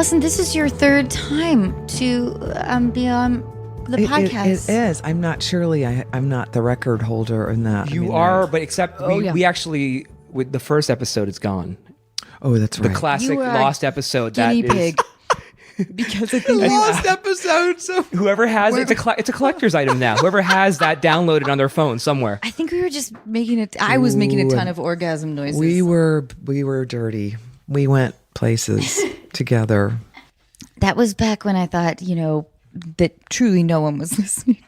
Allison, this is your third time to be on the podcast. It is. I'm not Shirley. I'm not the record holder in that. You are, but except we actually, with the first episode, it's gone. Oh, that's right. The classic lost episode. Guinea that pig. Because I think lost episode. So whoever has it's a collector's item now. Whoever has that downloaded on their phone somewhere. I think we were just making it. I was making a ton of orgasm noises. We were dirty. We went places together. That was back when I thought, that truly no one was listening.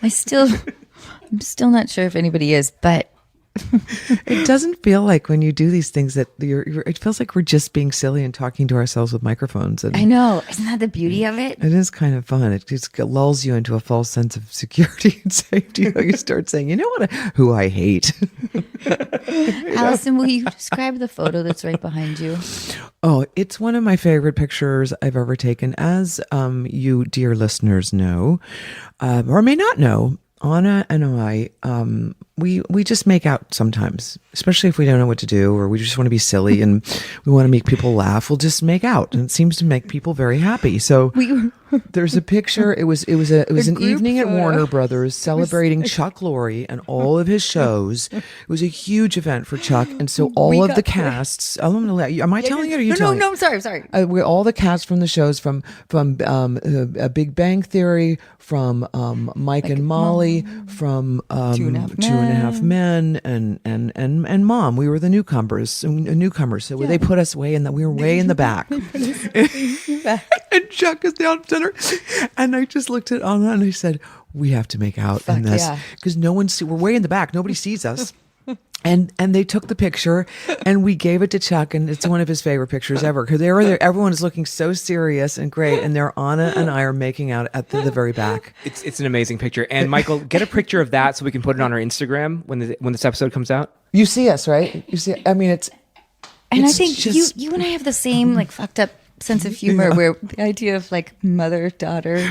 I'm still not sure if anybody is, but it doesn't feel like when you do these things that it feels like we're just being silly and talking to ourselves with microphones. And I know. Isn't that the beauty of it? It is kind of fun. It just lulls you into a false sense of security and safety. You start saying, you know what, who I hate. Allison, will you describe the photo that's right behind you? Oh, it's one of my favorite pictures I've ever taken. As you dear listeners know, or may not know, Anna and I, we just make out sometimes, especially if we don't know what to do or we just want to be silly and we want to make people laugh. We'll just make out, and it seems to make people very happy. So there's a picture. It was an evening at Warner Brothers celebrating Chuck Lorre and all of his shows. It was a huge event for Chuck, and so all of the casts. Am I telling it or are you telling? No, I'm sorry. All the cast from the shows from A Big Bang Theory, from Mike and Molly, from Two and a Half Men, and Mom. We were the newcomers. So they put us we were way in the back. And Chuck is down center. And I just looked at Anna and I said, we have to make out in this. Because we're way in the back. Nobody sees us. And they took the picture and we gave it to Chuck, and it's one of his favorite pictures ever because they were there. Everyone is looking so serious and great, and there Anna and I are making out at the very back. It's an amazing picture. And Michael, get a picture of that so we can put it on our Instagram when this episode comes out. You see us, right? You see. I mean, it's. And I think you and I have the same fucked up sense of humor where the idea of mother-daughter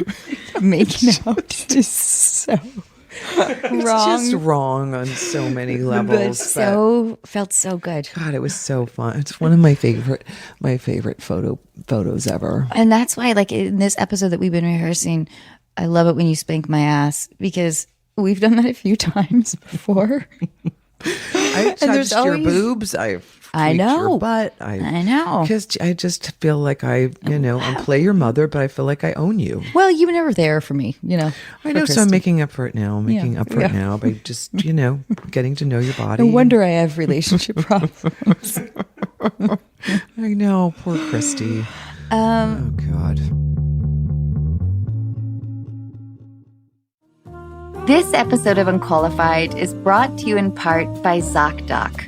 making out is so wrong. It's just wrong on so many levels. But felt so good. God, it was so fun. It's one of my favorite photos ever. And that's why, in this episode that we've been rehearsing, I love it when you spank my ass because we've done that a few times before. I touched your boobs. I know your butt. I know. Because I just feel like I play your mother, but I feel like I own you. Well, you were never there for me, I know, so I'm making up for it now. Now by just, getting to know your body. No wonder I have relationship problems. I know, poor Christy. Oh God. This episode of Unqualified is brought to you in part by ZocDoc.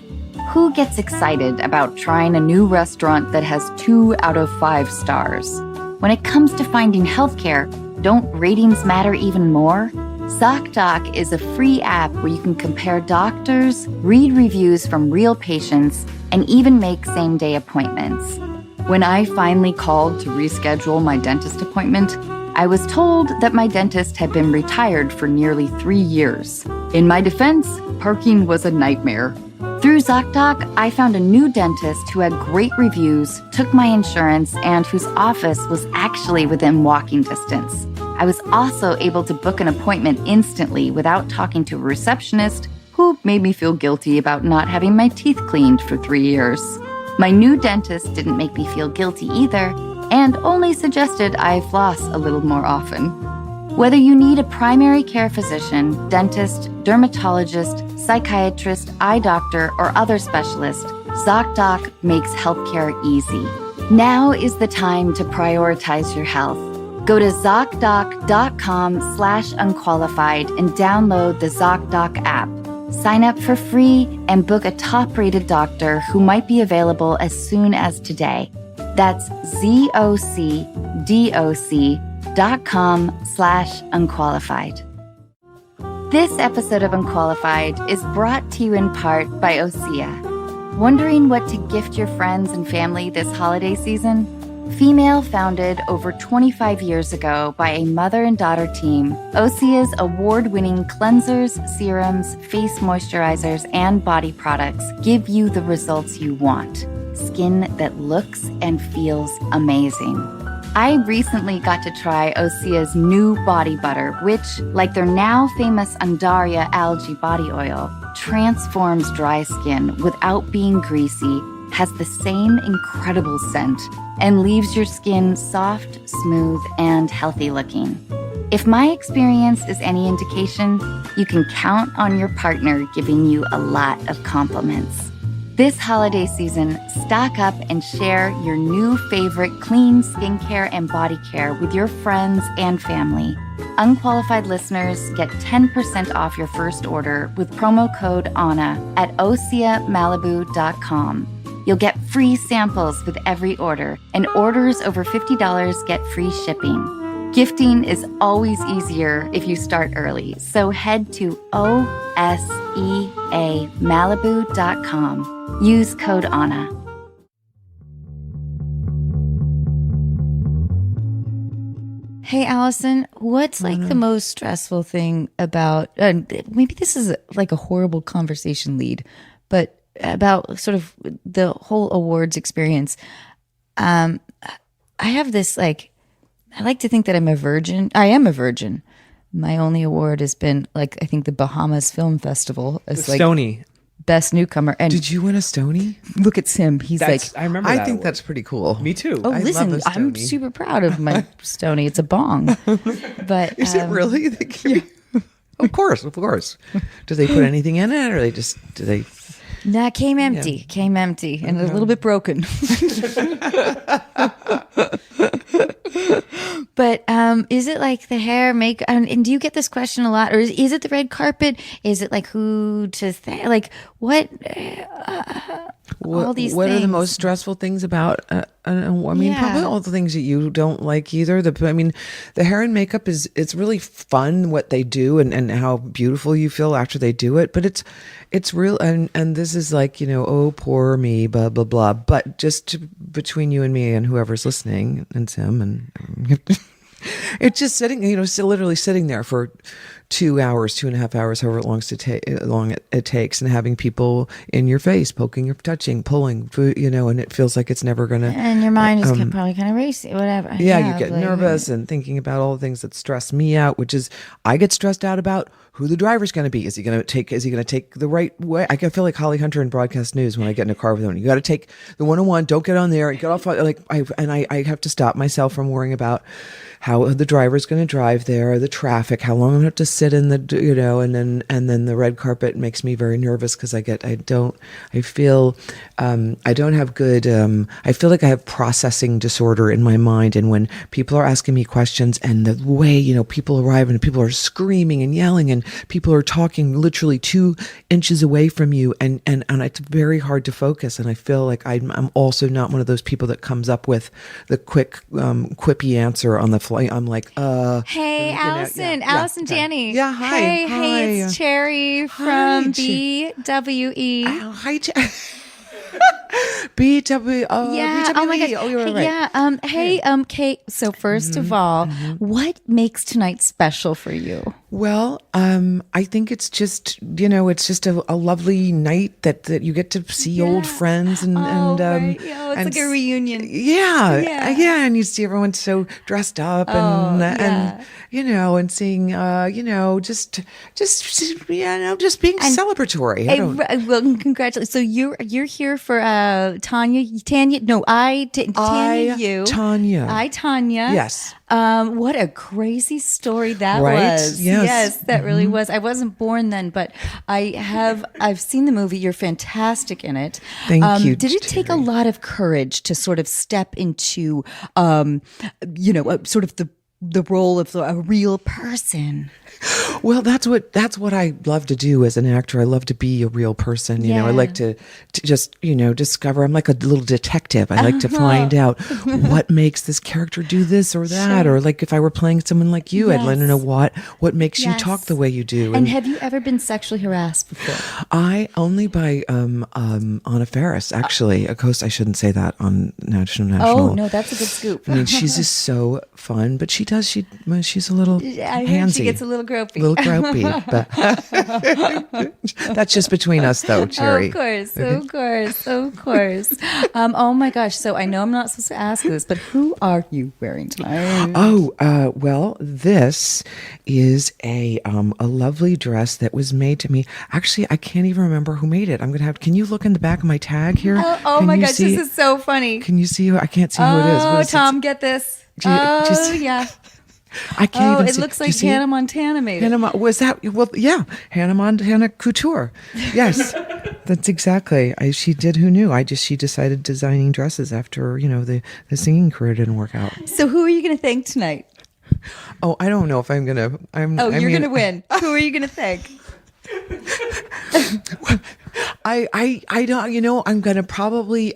Who gets excited about trying a new restaurant that has 2 out of 5 stars? When it comes to finding healthcare, don't ratings matter even more? ZocDoc is a free app where you can compare doctors, read reviews from real patients, and even make same-day appointments. When I finally called to reschedule my dentist appointment, I was told that my dentist had been retired for nearly 3 years. In my defense, parking was a nightmare. Through ZocDoc, I found a new dentist who had great reviews, took my insurance, and whose office was actually within walking distance. I was also able to book an appointment instantly without talking to a receptionist who made me feel guilty about not having my teeth cleaned for 3 years. My new dentist didn't make me feel guilty either, and only suggested I floss a little more often. Whether you need a primary care physician, dentist, dermatologist, psychiatrist, eye doctor, or other specialist, ZocDoc makes healthcare easy. Now is the time to prioritize your health. Go to ZocDoc.com/unqualified and download the ZocDoc app. Sign up for free and book a top-rated doctor who might be available as soon as today. That's ZocDoc.com/unqualified. This episode of Unqualified is brought to you in part by Osea. Wondering what to gift your friends and family this holiday season? Female founded over 25 years ago by a mother and daughter team, Osea's award-winning cleansers, serums, face moisturizers, and body products give you the results you want. skin that looks and feels amazing. I recently got to try Osea's new body butter, which, like their now famous Undaria algae body oil, transforms dry skin without being greasy, has the same incredible scent, and leaves your skin soft, smooth, and healthy looking. If my experience is any indication, you can count on your partner giving you a lot of compliments. This holiday season, stock up and share your new favorite clean skincare and body care with your friends and family. Unqualified listeners get 10% off your first order with promo code ANNA at OseaMalibu.com. You'll get free samples with every order, and orders over $50 get free shipping. Gifting is always easier if you start early, so head to OSEAMalibu.com. Use code ANNA. Hey, Allison, what's like the most stressful thing about, maybe this is like a horrible conversation lead, but about sort of the whole awards experience. I have this I like to think that I'm a virgin. I am a virgin. My only award has been I think the Bahamas Film Festival as Stoney. Best newcomer. And Did you win a Stoney? look at Sim. He's I remember that I think award. that's pretty cool. Me too. oh, I listen, love a I'm Stoney. super proud of my Stoney. It's a bong. But Is it really? They give you- Of course. Do they put anything in it, or do they? Nah, came empty and a little bit broken. But is it like the hair, makeup, and do you get this question a lot, or is it the red carpet? Is it like who to what? All these What things. are the most stressful things about? Probably all the things that you don't like either. The hair and makeup it's really fun what they do and how beautiful you feel after they do it. But it's real, and this is oh, poor me, blah blah blah. But between you and me and whoever's listening and Tim and it's just sitting, literally sitting there for 2 hours, 2.5 hours, however long it takes, and having people in your face, poking, touching, pulling, and it feels like it's never gonna. And your mind is probably kind of racy, whatever. Yeah, you get nervous and thinking about all the things that stress me out, which is I get stressed out about who the driver's going to be. Is he going to take the right way? I feel like Holly Hunter in broadcast news when I get in a car with him. You got to take the 101. Don't get on there. Get off. I have to stop myself from worrying about how the driver's going to drive there, the traffic, how long I'm going to have to sit in the, and then the red carpet makes me very nervous because I don't have good, I feel like I have processing disorder in my mind. And when people are asking me questions and the way, people arrive and people are screaming and yelling and people are talking literally 2 inches away from you and it's very hard to focus. And I feel like I'm also not one of those people that comes up with the quick, quippy answer on the fly. I'm like, Hey, Allison Janney. Yeah, hi. Hey, it's Cherry from BWE. Oh, hi, BW. Yeah. BWE. Oh my gosh. Oh, you're right. Yeah. Hey, Kate. So first of all, what makes tonight special for you? Well, I think it's just it's just a lovely night that you get to see old friends and right. It's like a reunion. Yeah, and you see everyone so dressed up and seeing just being celebratory. Well, congratulations. So you're here for Tonya. No, Tonya. Yes. What a crazy story that was. Yes, that really was. I wasn't born then, but I've seen the movie. You're fantastic in it. Thank you. Did it take a lot of courage to sort of step into, sort of the role of a real person? Well, that's what I love to do as an actor. I love to be a real person. I like to just discover. I'm like a little detective. I like to find out what makes this character do this or that, Sure. or like if I were playing someone like you, I'd like to know what makes you talk the way you do. And have you ever been sexually harassed before? I only by Anna Faris, actually. Of course, I shouldn't say that on national. Oh no, that's a good scoop. I mean, she's just so fun, but she's a little I heard handsy. she gets a little gropey. Little little gropey, but that's just between us, though, Cherry. Of course. Oh my gosh. So I know I'm not supposed to ask this, but who are you wearing tonight? Oh, well, this is a lovely dress that was made to me. Actually, I can't even remember who made it. I'm gonna have. Can you look in the back of my tag here? Oh Can my you gosh, see- this is so funny. Can you see who? I can't see who it is. What Oh, is it? Tom, get this. Yeah. I can't even it see. looks Do you like see it? Hannah Montana made it. Was that? Well, yeah, Hannah Montana Couture. Yes, that's exactly. She did. Who knew? She decided designing dresses after the singing career didn't work out. So who are you going to thank tonight? Oh, I don't know if I'm gonna. You're going to win. Who are you going to thank? I don't. I'm gonna probably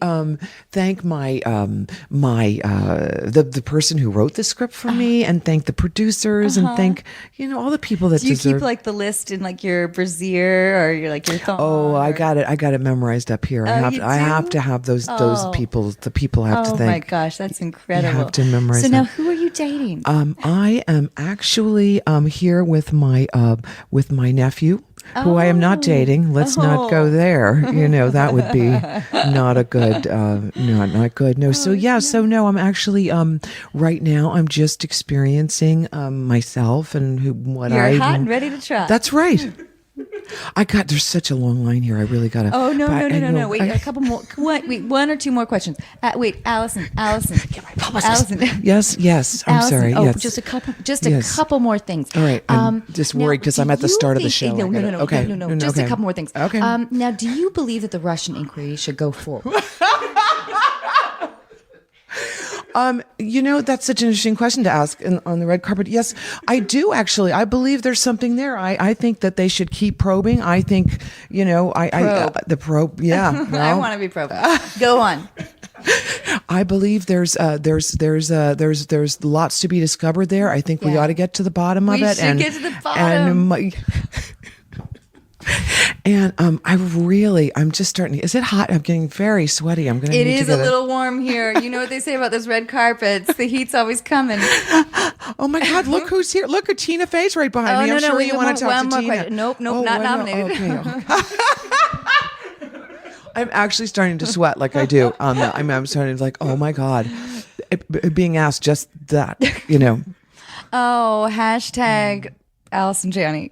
thank my the person who wrote the script for me, and thank the producers, and thank all the people that Do you deserve. keep like the list in like your brassiere or your thong? Oh, I got it memorized up here. I have to have those people. The people I have to Oh thank. my gosh, that's incredible. You have to memorize So now, that. who are you dating? I am actually here with my nephew, who I am not dating. Let's not go there. That would be not a good, not good. No. So no, I'm actually right now I'm just experiencing myself and You're hot and ready to try. That's right. There's such a long line here. I really gotta. Oh no! Wait, a couple more. Wait, one or two more questions. Wait, Allison. Get my publicist. Allison. Yes. I'm Allison, sorry. Oh, Yes. just a couple more things. All right. I'm just worried because I'm at the start of the show. No. Okay. Just okay. a couple more things. Okay. Now, do you believe that the Russian inquiry should go forward? That's such an interesting question to ask on the red carpet. Yes, I do actually. I believe there's something there. I think that they should keep probing. I think, the probe. Yeah. Well, I want to be probed. Go on. I believe there's lots to be discovered there. I think we ought to get to the bottom of it. We should get to the bottom. And I'm just starting. Is it hot? I'm getting very sweaty. I'm gonna. It is a little warm here. You know what they say about those red carpets? The heat's always coming. Oh my God! Look who's here! Look at Tina Fey's right behind me. I'm sure you want to talk to Tina. Question. Nope, not nominated. Okay. I'm actually starting to sweat like I do. I'm starting to oh my God, being asked just that. Oh, hashtag Allison Janney.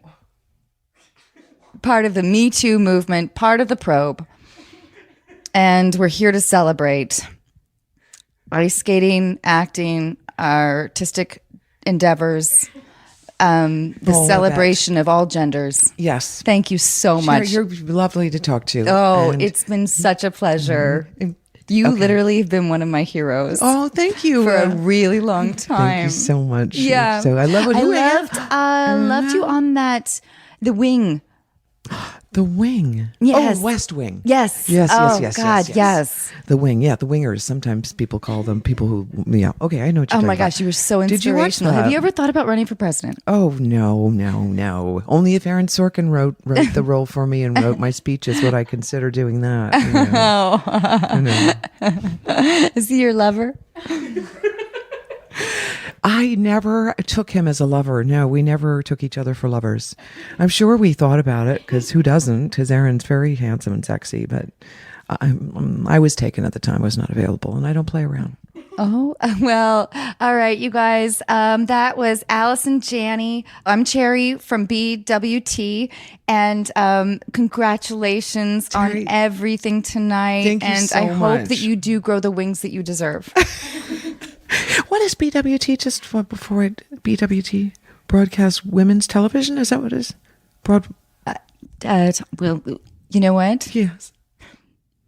Part of the Me Too movement, part of the probe. And we're here to celebrate ice skating, acting, artistic endeavors, the celebration of all genders. Yes. Thank you so much. You're lovely to talk to. Oh, And- it's been such a pleasure. You literally have been one of my heroes. Oh, thank you. For a really long time. Thank you so much. Yeah. So I love what you loved you on that, The Wing. The Wing. Yes. Oh, West Wing. Yes. Yes. Oh, yes. God, yes. The Wing. Yeah, the Wingers. Sometimes people call them people who. Yeah. Okay, I know what you're Oh talking my about. gosh, you were so Did you watch inspirational. that? Have you ever thought about running for president? Oh no. Only if Aaron Sorkin wrote the role for me and wrote my speeches would I consider doing that. Is he your lover? I never took him as a lover. No, we never took each other for lovers. I'm sure we thought about it because who doesn't? Because Aaron's very handsome and sexy, but I was taken at the time. I was not available, and I don't play around. Oh, well, all right, you guys. That was Allison Janney. I'm Cherry from BWT, and congratulations Terry, on everything tonight. thank you and so I hope much. that you do grow the wings that you deserve. What is BWT? Just before BWT, Broadcast Women's Television? Is that what it is? Well, you know what? Yes.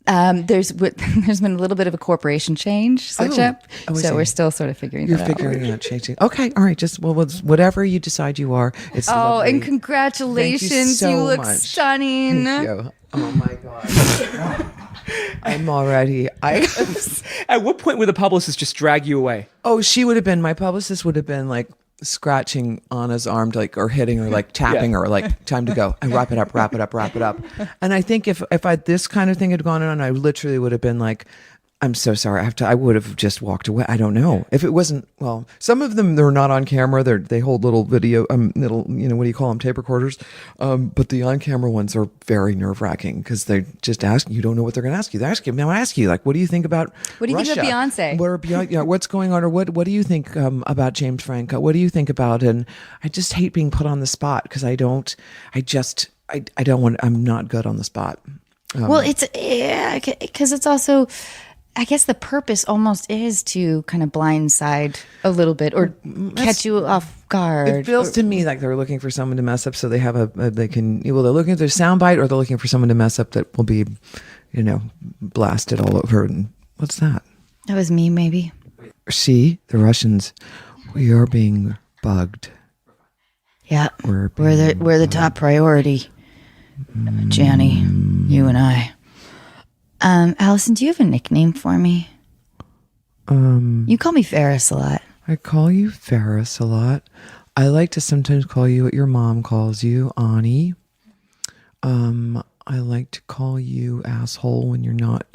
There's been a little bit of a corporation change switch up, I so see. we're still sort of figuring You're that out. figuring out changing. Okay, all right. Just whatever you decide you are. It's Oh, lovely. and congratulations! Thank you so look much. stunning. Thank you. Oh my God. I'm already. At what point would the publicist just drag you away? Oh, my publicist would have been like scratching Anna's arm, like, or hitting her, like tapping her, like, time to go and wrap it up. And I think if this kind of thing had gone on, I literally would have been like, I'm so sorry. I would have just walked away. I don't know if it wasn't. Well, some of them they're not on camera. They hold little video, little what do you call them, tape recorders. But the on camera ones are very nerve wracking because they just ask. You don't know what they're going to ask you. They ask you now. Ask you like, what do you think about? What do you Russia? think about Beyonce? What's going on, or what do you think about James Franco? What do you think about? And I just hate being put on the spot because I don't want. I'm not good on the spot. Well, it's because it's also. I guess the purpose almost is to kind of blindside a little bit or catch you off guard. It feels to me like they're looking for someone to mess up so they have they're looking at their soundbite or they're looking for someone to mess up that will be, blasted all over. And what's that? That was me, maybe. See, the Russians, we are being bugged. Yeah, we're the top priority. Janney, you and I. Allison, do you have a nickname for me? You call me Faris a lot. I call you Faris a lot. I like to sometimes call you what your mom calls you, Ani. I like to call you asshole when you're not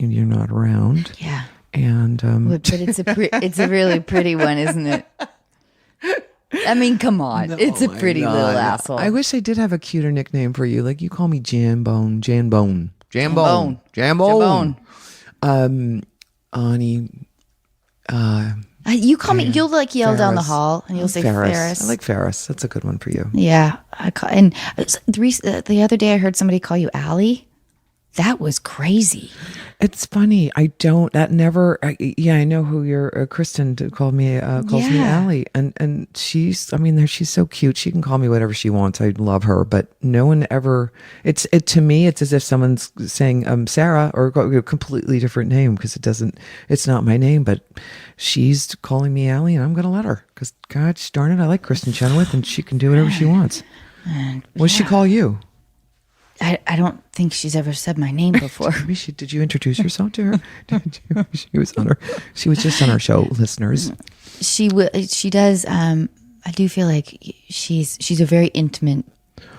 around. Yeah. And but it's a really pretty one, isn't it? I mean, come on. No, it's a pretty little asshole. I wish I did have a cuter nickname for you. Like you call me Jambone. Ani. You call me. You'll like yell Faris. Down the hall, and you'll say Faris. I like Faris. That's a good one for you. Yeah, the other day I heard somebody call you Allie. That was crazy. It's funny. I know who you're. Kristen calls me Allie, and she's so cute. She can call me whatever she wants. I love her, but no one ever. To me, it's as if someone's saying Sarah or a completely different name because it's not my name, but she's calling me Allie, and I'm gonna let her because gosh darn it, I like Kristen Chenoweth, and she can do whatever she wants. What'd she call you? I don't think she's ever said my name before. Did you introduce yourself to her? She was just on our show, listeners. She does. I do feel like she's a very intimate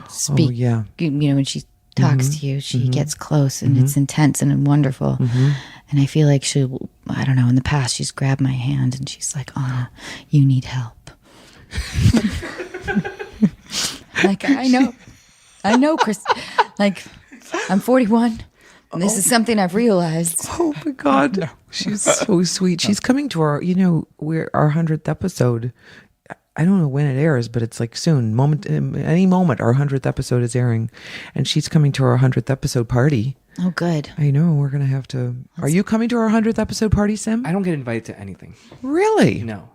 speaker. Oh, yeah. When she talks to you, she gets close and it's intense and wonderful. And I feel like I don't know, in the past she's grabbed my hand and she's like, Anna, you need help. Like, I know, Chris. Like, I'm 41. And this is something I've realized. Oh my God, no. She's so sweet. She's coming to our 100th episode. I don't know when it airs, but it's like soon. Any moment, our 100th episode is airing, and she's coming to our 100th episode party. Oh, good. I know. We're gonna have to. Are you coming to our 100th episode party, Sim? I don't get invited to anything. Really? No.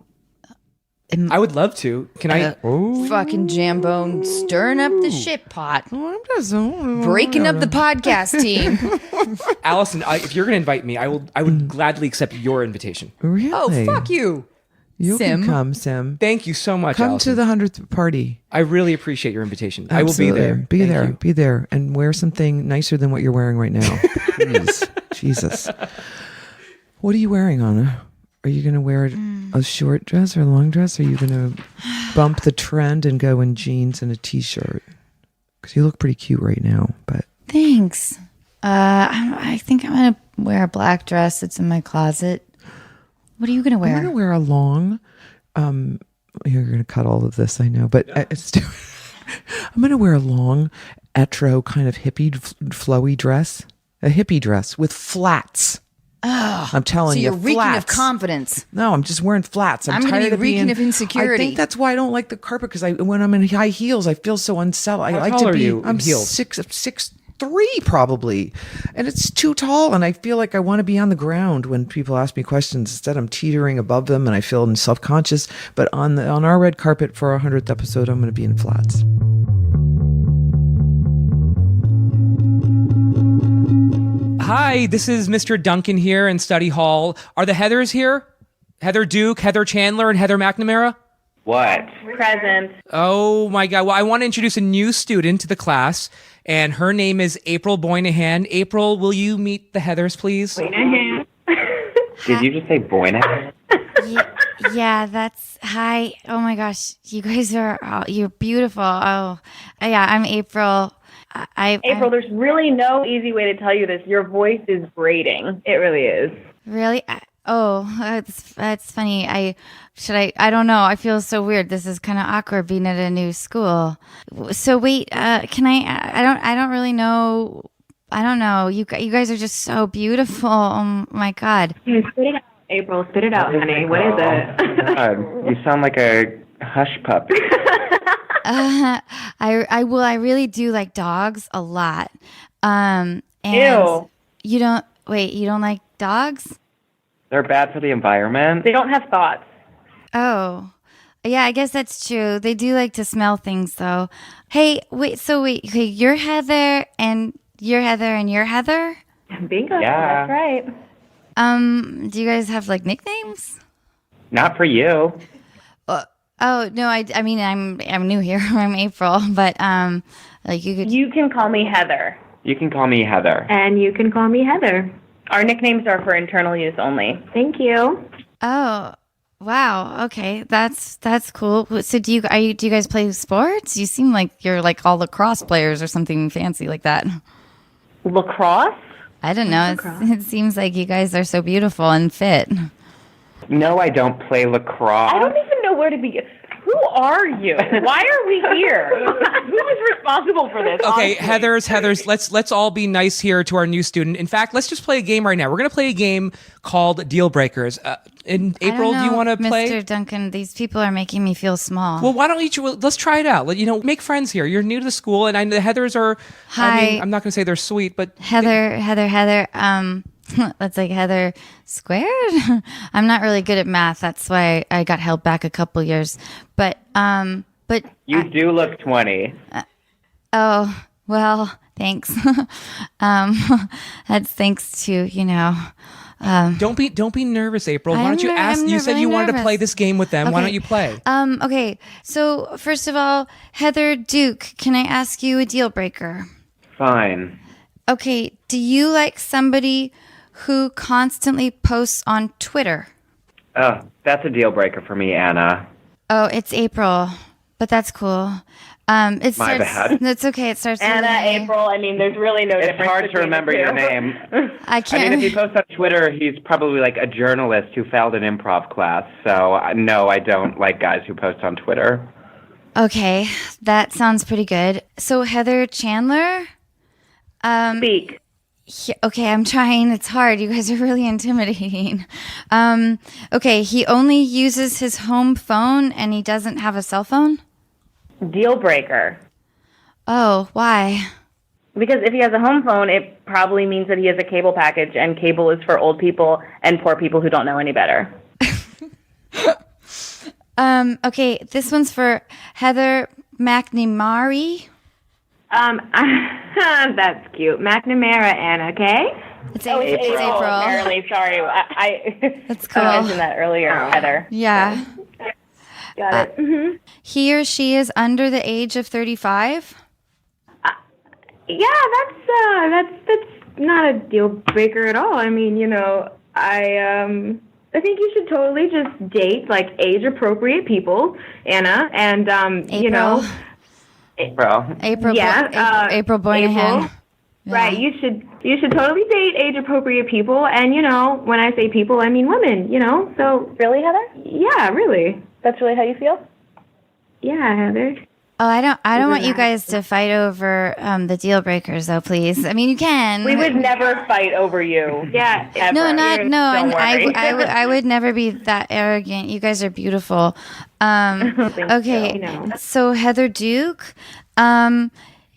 I would love to. Can I? Fucking Jambone stirring up the shit pot. Breaking up the podcast team. Allison, if you're going to invite me, I would gladly accept your invitation. Really? Oh, fuck you. You Sim. can come, Sim. Thank you so much, Come Allison. to the 100th party. I really appreciate your invitation. Absolutely. I will be there. Be there, and wear something nicer than what you're wearing right now. Please. Jesus. What are you wearing, Anna? Are you going to wear a short dress or a long dress? Or are you going to bump the trend and go in jeans and a t-shirt? Because you look pretty cute right now. But thanks. I think I'm going to wear a black dress that's in my closet. What are you going to wear? I'm going to wear a long. You're going to cut all of this, I know, but I'm going to wear a long, etro kind of hippie, flowy dress. A hippie dress with flats. Oh, I'm telling you, so you're reeking flats. of confidence. No, I'm just wearing flats. I'm going to be reeking of insecurity. I think that's why I don't like the carpet because when I'm in high heels, I feel so unsettled. I like tall to are be. you I'm in heels? 6'3" probably, and it's too tall. And I feel like I want to be on the ground when people ask me questions. Instead, I'm teetering above them, and I feel self-conscious. But on our red carpet for our 100th episode, I'm going to be in flats. Hi, this is Mr. Duncan here in study hall. Are the Heathers here? Heather Duke, Heather Chandler, and Heather McNamara? What? Present. Oh my God. Well, I want to introduce a new student to the class, and her name is April Boynahan. April, will you meet the Heathers, please? Boynahan. Did you just say Boynahan? Yeah, that's hi. Oh my gosh, you guys you're beautiful. Oh, yeah, I'm April. April, there's really no easy way to tell you this. Your voice is grating. It really is. Really? That's funny. I don't know. I feel so weird. This is kind of awkward being at a new school. So wait, can I don't really know. I don't know. You guys are just so beautiful. Oh my God. Spit it out, April. Spit it out, honey. What is it? God, you sound like a hush puppy. I really do like dogs a lot. And Ew. You don't like dogs? They're bad for the environment. They don't have thoughts. Oh, yeah, I guess that's true. They do like to smell things, though. Hey, okay, you're Heather, and you're Heather, and you're Heather? Bingo. Yeah. That's right. Do you guys have, like, nicknames? Not for you. Oh, no, I mean, I'm new here. I'm April, but, like, you could... You can call me Heather. You can call me Heather. And you can call me Heather. Our nicknames are for internal use only. Thank you. Oh, wow. Okay, that's cool. So do you guys play sports? You seem like you're like all lacrosse players or something fancy like that. Lacrosse? I don't know. It seems like you guys are so beautiful and fit. No, I don't play lacrosse. I don't even know where to begin. Who are you? Why are we here? Who is responsible for this? Okay, honestly? Heather's. Let's all be nice here to our new student. In fact, let's just play a game right now. We're gonna play a game called Deal Breakers. In April, do you want to play? Mr. Duncan, these people are making me feel small. Well, why don't let's try it out. Make friends here. You're new to the school, and the Heathers are. Hi. I mean, I'm not gonna say they're sweet, but Heather. That's like Heather squared. I'm not really good at math. That's why I got held back a couple years. But You do look 20. oh well, thanks. That's thanks to don't be nervous, April. Why I'm don't you ask? You said really you wanted to nervous. play this game with them. Why Okay. don't you play? Okay. So first of all, Heather Duke, can I ask you a deal breaker? Fine. Okay. Do you like somebody who constantly posts on Twitter? Oh, that's a deal breaker for me, Anna. Oh, it's April, but that's cool. It My starts. bad. That's okay. It starts. with Anna, an A. April, I mean, there's really no It's difference. hard to between remember the two. your name. I I can't. mean, if he posts on Twitter, he's probably like a journalist who failed an improv class. So, no, I don't like guys who post on Twitter. Okay, that sounds pretty good. So Heather Chandler. Speak. Okay, I'm trying. It's hard. You guys are really intimidating. Okay, he only uses his home phone and he doesn't have a cell phone? Deal breaker. Oh, why? Because if he has a home phone, it probably means that he has a cable package, and cable is for old people and poor people who don't know any better. Okay, this one's for Heather McNamara. That's cute. McNamara, Anna, okay? It's Oh, it's April. April. Apparently, sorry. I That's cool. mentioned that earlier, Heather. Yeah. Got it. Mm-hmm. He or she is under the age of 35? Yeah, that's not a deal breaker at all. I mean, I think you should totally just date like age appropriate people, Anna, and April. April. Yeah, April Boynihan. April. Right, you should totally date age appropriate people, and when I say people, I mean women. So really, Heather? Yeah, really. That's really how you feel? Yeah, Heather. Oh, I don't want you guys to fight over the deal breakers, though. Please, I mean you can. We would never fight over you. Yeah, ever. No, Don't and worry. I would never be that arrogant. You guys are beautiful. Okay, so Heather Duke,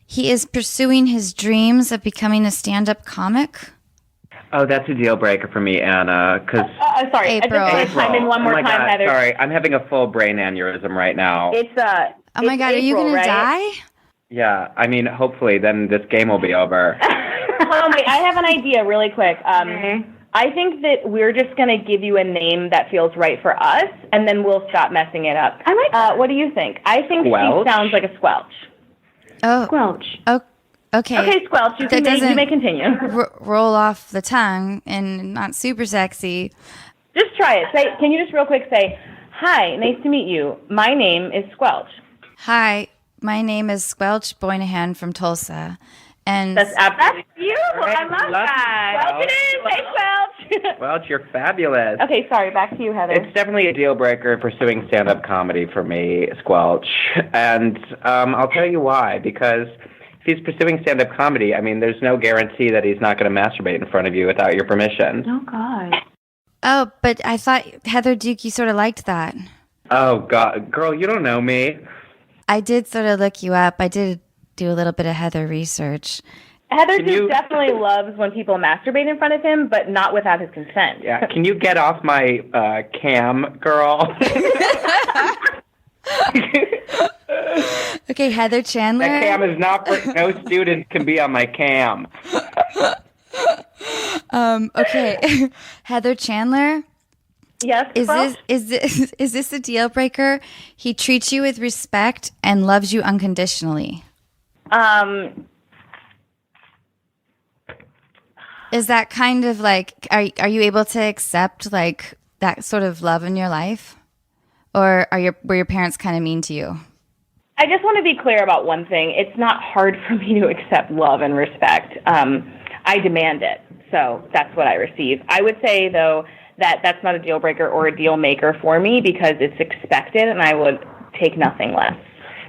he is pursuing his dreams of becoming a stand-up comic. Oh, that's a deal breaker for me, Anna. Because sorry, April. I just chime in one more oh my time, God, Heather. sorry, I'm having a full brain aneurysm right now. It's Oh my God, are you April, gonna right? die? Yeah, I mean, hopefully, then this game will be over. Hold on, wait, I have an idea really quick. I think that we're just going to give you a name that feels right for us, and then we'll stop messing it up. I like that. What do you think? I think Squelch? she sounds like a squelch. Oh, Squelch. oh, okay. Okay, squelch, you may continue. Roll off the tongue and not super sexy. Just try it. Can you just real quick say, "Hi, nice to meet you. My name is Squelch." Hi, My name is Squelch Boynahan from Tulsa. And That's beautiful. I love that. Squelch it is. Hey, Squelch. Welch, you're fabulous. Okay, sorry. Back to you, Heather. It's definitely a deal breaker pursuing stand-up comedy for me, Squelch. And I'll tell you why. Because if he's pursuing stand-up comedy, I mean, there's no guarantee that he's not going to masturbate in front of you without your permission. Oh, God. Oh, but I thought, Heather Duke, you sort of liked that. Oh, God. Girl, you don't know me. I did sort of look you up. I did do a little bit of Heather research. Heather Duke definitely loves when people masturbate in front of him, but not without his consent. Yeah. Can you get off my cam, girl? Okay, Heather Chandler. That cam is not for no students can be on my cam. Okay, Heather Chandler. Yes. Is this a deal breaker? He treats you with respect and loves you unconditionally. Is that kind of like, are you able to accept like that sort of love in your life, or were your parents kind of mean to you? I just want to be clear about one thing. It's not hard for me to accept love and respect. I demand it, so that's what I receive. I would say, though, that that's not a deal breaker or a deal maker for me because it's expected, and I would take nothing less.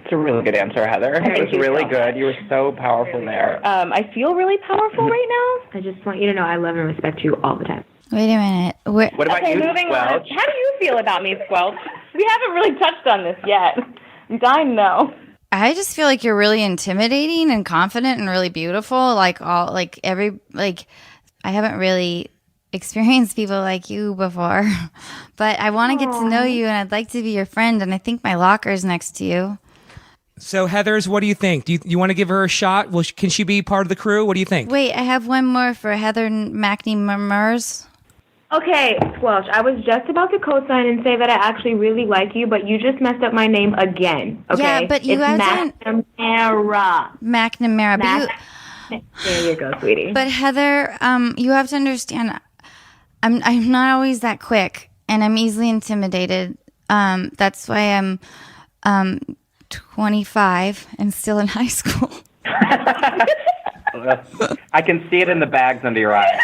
It's a really good answer, Heather. It was really good. You were so powerful there. I feel really powerful right now. I just want you to know I love and respect you all the time. Wait a minute. What about you, moving on. Squelch? How do you feel about me, Squelch? We haven't really touched on this yet. I'm dying to know. I just feel like you're really intimidating and confident and really beautiful. I haven't really experienced people like you before, but I want to get to know you and I'd like to be your friend. And I think my locker's next to you. So, Heathers, what do you think? Do you want to give her a shot? Can she be part of the crew? What do you think? Wait, I have one more for Heather McNamara. Okay, Squelch, I was just about to co-sign and say that I actually really like you, but you just messed up my name again, okay? Yeah, but you guys McNamara. There you go, sweetie. But Heather, you have to understand, I'm not always that quick, and I'm easily intimidated. That's why I'm 25 and still in high school. I can see it in the bags under your eyes.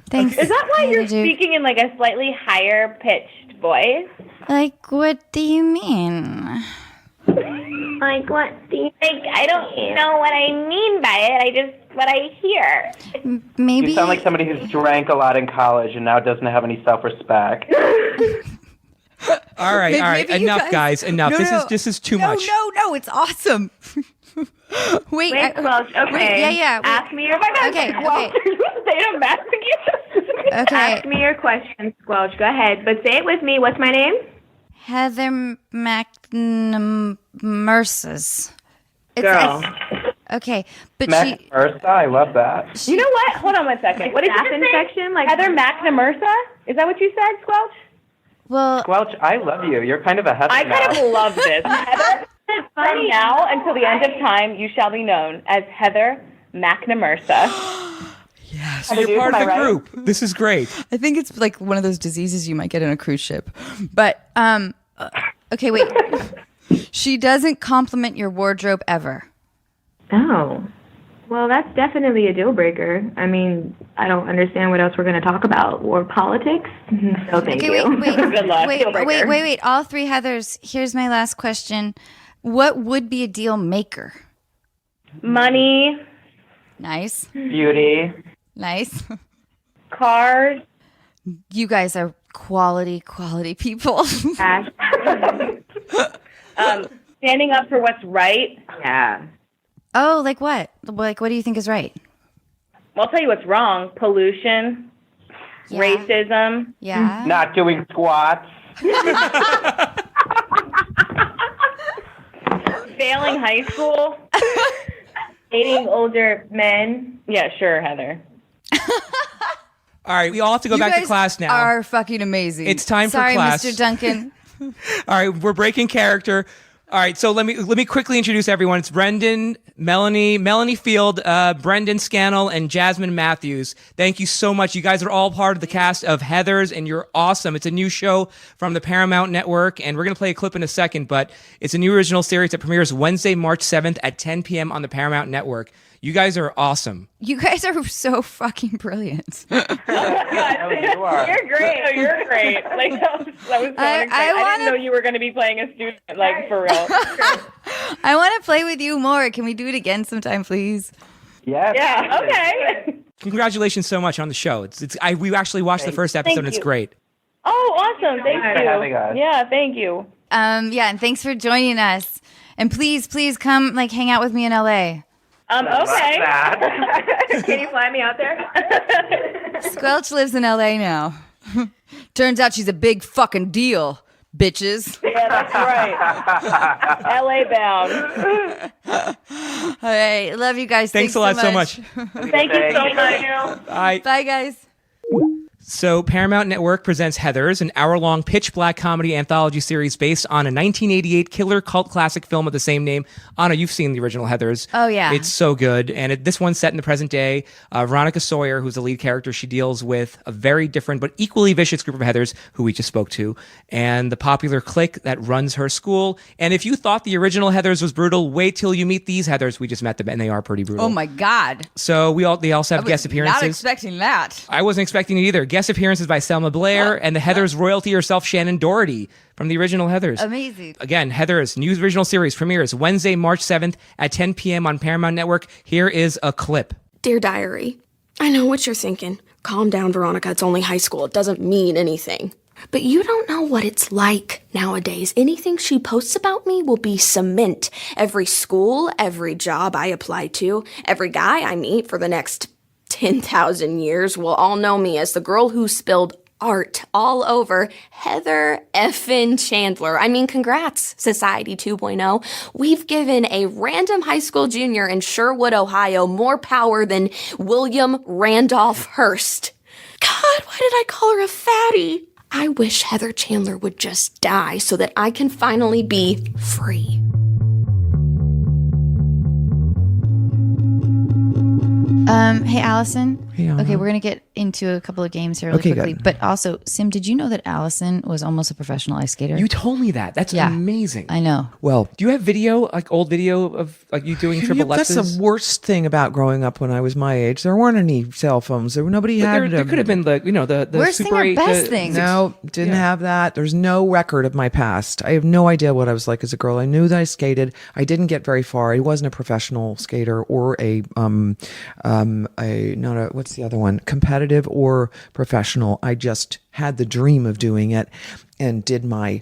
Thanks. Is that why you're speaking in like a slightly higher pitched voice? Like, what do you mean? Like, what do you think? I don't know what I mean by it. I just, what I hear. Maybe. You sound like somebody who's drank a lot in college and now doesn't have any self-respect. All right. Enough, guys. Enough. No, This is too much. No, it's awesome. Wait, Squelch, okay. Yeah. Ask me your Okay. Ask me your question, Squelch. Go ahead, but say it with me. What's my name? Heather McNamara. Girl. Okay, but McNamara, I love that. You know what? Hold on one second. What did you say? Infection, like Heather McNamara? Is that what you said, Squelch? well, Squelch, I love you. You're kind of a Heather I now. kind of love this. Heather, from now until the end of time, you shall be known as Heather McNamara. Yes, so you're part of the group. This is great. I think it's like one of those diseases you might get on a cruise ship. But okay, wait. She doesn't compliment your wardrobe ever. Oh. Well, that's definitely a deal breaker. I mean, I don't understand what else we're going to talk about. Or politics? No, thank you. Wait. Good luck. Deal breaker. Wait. All three Heathers. Here's my last question. What would be a deal maker? Money, Nice. Beauty. Nice. cars, You guys are quality people. Cash. standing up for what's right. Yeah. Oh, like what? Like, what do you think is right? Well, I'll tell you what's wrong. Pollution, Yeah. racism, Yeah. Not doing squats. failing high school, dating older men. Yeah, sure, Heather. All right, we all have to go back to class now. Are fucking amazing. It's time Sorry, for class. Mr. Duncan. All right, we're breaking character. All right, so let me quickly introduce everyone. It's Brendan, Melanie Field, Brendan Scannell, and Jasmine Matthews. Thank you so much. You guys are all part of the cast of Heathers, and you're awesome. It's a new show from the Paramount Network, and we're going to play a clip in a second, but it's a new original series that premieres Wednesday, March 7th at 10 p.m. on the Paramount Network. You guys are awesome. You guys are so fucking brilliant. You are. You're great. Oh, you're great. Like that was so exciting. I didn't know you were going to be playing a student, like for real. I want to play with you more. Can we do it again sometime, please? Yes. Yeah. Okay. Congratulations so much on the show. We actually watched the first episode, and it's great. Oh, awesome. Thank you. for having us. Yeah, thank you. Yeah, and thanks for joining us. And please come like hang out with me in LA. Okay. Can you fly me out there? Squelch lives in LA now. Turns out she's a big fucking deal, bitches. Yeah, that's right. LA bound. All right, love you guys. Thanks a lot so much. Thank you so much. Bye. Bye, guys. So Paramount Network presents Heathers, an hour-long pitch-black comedy anthology series based on a 1988 killer cult classic film of the same name. Anna, you've seen the original Heathers. Oh, yeah. It's so good. And this one's set in the present day. Veronica Sawyer, who's the lead character, she deals with a very different but equally vicious group of Heathers, who we just spoke to, and the popular clique that runs her school. And if you thought the original Heathers was brutal, wait till you meet these Heathers. We just met them, and they are pretty brutal. Oh, my God. So they also have guest appearances. Not expecting that. I wasn't expecting it either. Guest appearances by Selma Blair and the Heathers royalty herself, Shannon Doherty, from the original Heathers. Amazing. Again, Heathers, new original series, premieres Wednesday, March 7th at 10 p.m. on Paramount Network. Here is a clip. Dear Diary, I know what you're thinking. Calm down, Veronica. It's only high school. It doesn't mean anything. But you don't know what it's like nowadays. Anything she posts about me will be cement. Every school, every job I apply to, every guy I meet for the next 10,000 years will all know me as the girl who spilled art all over Heather effin' Chandler. I mean, congrats, Society 2.0. We've given a random high school junior in Sherwood, Ohio, more power than William Randolph Hearst. God, why did I call her a fatty? I wish Heather Chandler would just die so that I can finally be free. Hey, Allison. Hey, Anna. Okay, we're going to get into a couple of games here really quickly. good. But also, Sim, did you know that Allison was almost a professional ice skater? You told me that. That's Yeah. amazing. I know. Well, Do you have video, like old video of like you doing triple that's X's? the worst thing about growing up when I was my age. There weren't any cell phones. Nobody had. There could have been the Worst thing Super or 8, best the- thing? No, didn't have that. There's no record of my past. I have no idea what I was like as a girl. I knew that I skated. I didn't get very far. I wasn't a professional skater or what's the other one? Competitive or professional. I just had the dream of doing it and did my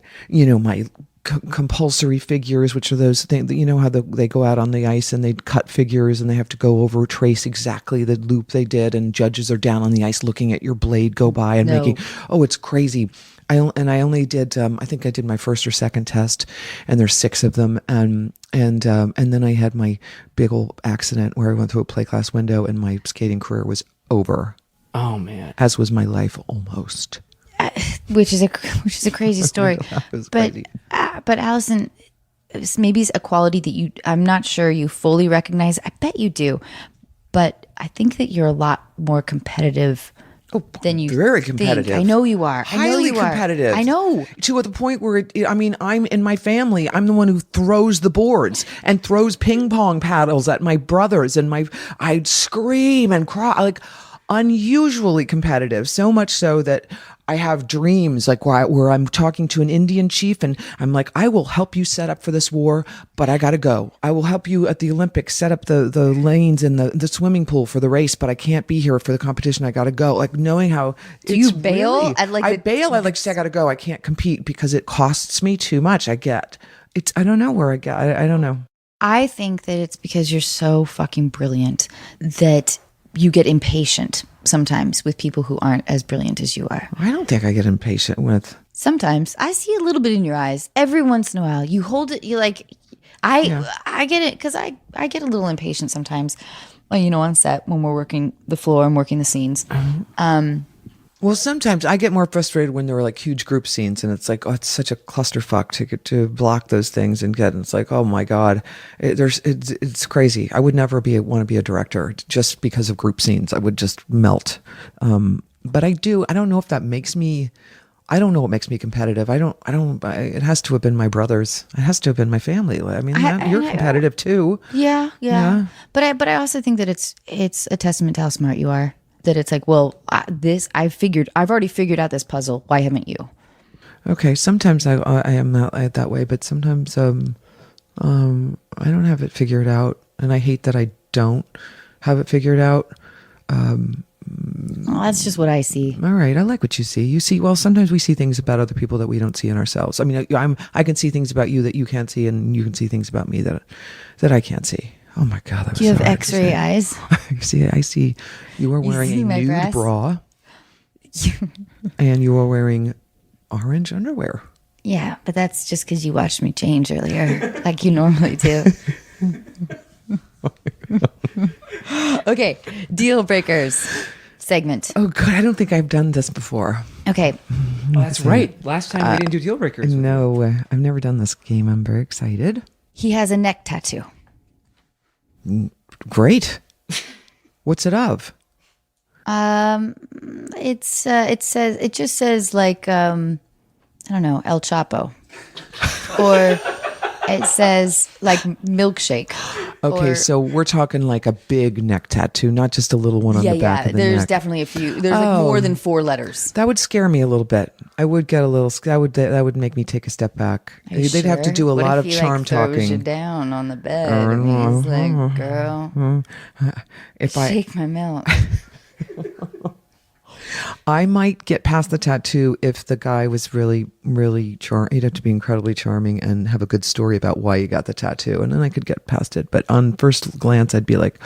compulsory figures, which are those things that, how they go out on the ice and they cut figures and they have to go over, trace exactly the loop they did, and judges are down on the ice looking at your blade go by and making, it's crazy. I only did, I think I did my first or second test, and there's 6 of them. And then I had my big old accident where I went through a plate glass window and my skating career was over. Oh man. As was my life almost. Which is a crazy story. But Allison, maybe it's a quality that I'm not sure you fully recognize. I bet you do. But I think that you're a lot more competitive than you very competitive. think. I know you are. Highly competitive. I know. To the point where, I'm in my family. I'm the one who throws the boards and throws ping pong paddles at my brothers, and I'd scream and cry, like unusually competitive. So much so that I have dreams like where I'm talking to an Indian chief and I'm like, I will help you set up for this war, but I got to go. I will help you at the Olympics set up the lanes in the swimming pool for the race, but I can't be here for the competition. I got to go. Like knowing how Do you bail? I bail. I say I got to go. I can't compete because it costs me too much. I don't know where I get. I don't know. I think that it's because you're so fucking brilliant that you get impatient sometimes with people who aren't as brilliant as you are. I don't think I get impatient with. Sometimes I see a little bit in your eyes. Every once in a while, you hold it. You like, I get it because I get a little impatient sometimes. On set when we're working the floor and working the scenes. Well, sometimes I get more frustrated when there are like huge group scenes, and it's like, oh, it's such a clusterfuck to block those things and get. And it's like, oh my god, it's crazy. I would never want to be a director just because of group scenes. I would just melt. But I do. I don't know if that makes me. I don't know what makes me competitive. I don't. It has to have been my brothers. It has to have been my family. I mean, you're competitive too. Yeah. But I also think that it's a testament to how smart you are. That it's like, well, I've already figured out this puzzle. Why haven't you? Okay, sometimes I am that way, but sometimes I don't have it figured out, and I hate that I don't have it figured out. Well, that's just what I see. All right, I like what you see. You see, well, sometimes we see things about other people that we don't see in ourselves. I mean, I can see things about you that you can't see, and you can see things about me that I can't see. Oh my god! That was Do you have so hard to X-ray say. eyes? I see. You are wearing see a my nude breasts? bra, and you are wearing orange underwear. Yeah, but that's just because you watched me change earlier, like you normally do. Okay, deal breakers segment. Oh god, I don't think I've done this before. Okay, Oh, that's right. Last time we didn't do deal breakers. No, I've never done this game. I'm very excited. he has a neck tattoo. Great. What's it of? It just says like I don't know, El Chapo, or it says like milkshake. Okay, Or- so we're talking like a big neck tattoo, not just a little one on the back of the There's neck. definitely a few. There's like more than 4 letters. That would scare me a little bit. I would get a little. That would make me take a step back. They'd have to Sure? do a What lot if of he, charm like, throws you talking. down on the bed, and he's like, "Girl, If shake my milk." I might get past the tattoo if the guy was really, really he'd have to be incredibly charming and have a good story about why he got the tattoo, and then I could get past it. But on first glance, I'd be like,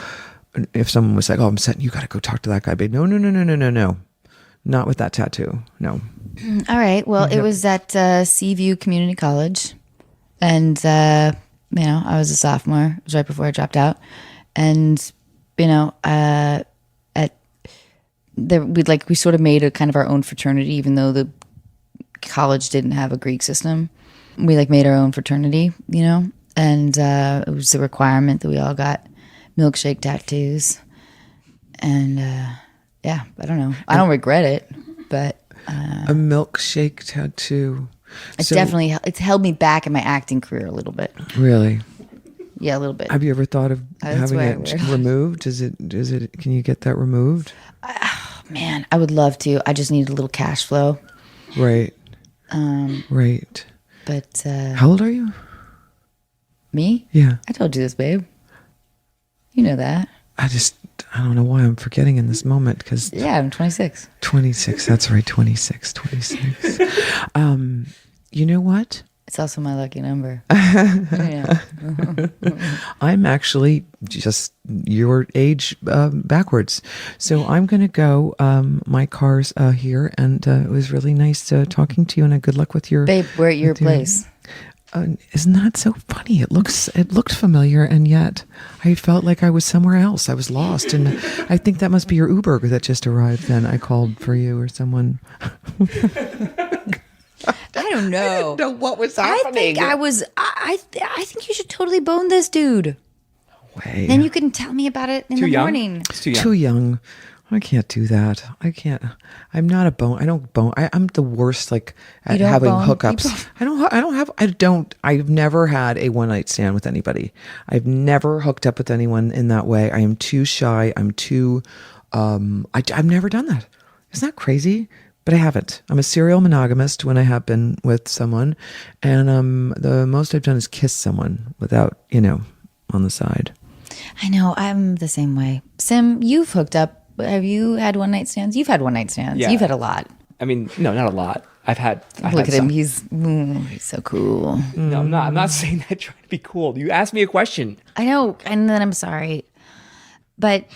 if someone was like, "Oh, I'm setting, you got to go talk to that guy," but no, not with that tattoo. No. All right. Well, it was at Seaview Community College, and I was a sophomore. It was right before I dropped out, and we sort of made a kind of our own fraternity, even though the college didn't have a Greek system. We like made our own fraternity, and it was a requirement that we all got milkshake tattoos, and I don't know. I don't regret it, but A milkshake tattoo. it's held me back in my acting career a little bit. Really. Yeah, a little bit. Have you ever thought of That's having where it we're- removed? Is it? Can you get that removed? Man, I would love to. I just need a little cash flow. Right. Right. But How old are you? me? Yeah. I told you this, babe. You know that. I don't know why I'm forgetting in this moment because Yeah, I'm 26. 26. That's right. 26. You know what? It's also my lucky number. Yeah. I'm actually just your age backwards. So I'm going to go. My car's here, and it was really nice talking to you, and good luck with your... Babe, we're at your place. Isn't that so funny? It looked familiar, and yet I felt like I was somewhere else. I was lost, and I think that must be your Uber that just arrived. Then I called for you or someone. I don't know. know what was I think I think you should totally bone this dude. Way. Then you can tell me about it in the young? morning. It's too young. Too young. I can't do that. I can't. I'm not a bone. I don't bone. I'm the worst. Like at don't having bone hookups. I've never had a one night stand with anybody. I've never hooked up with anyone in that way. I am too shy. I'm too. I've never done that. Isn't that crazy? But I haven't. I'm a serial monogamist when I have been with someone, and the most I've done is kiss someone without, on the side. I know. I'm the same way. Sim, you've hooked up. Have you had one night stands? You've had one night stands. Yeah. You've had a lot. I mean, no, not a lot. I've had Look at some. him. He's so cool. No, I'm not. I'm not saying that trying to be cool. You asked me a question. I know. And then I'm sorry. But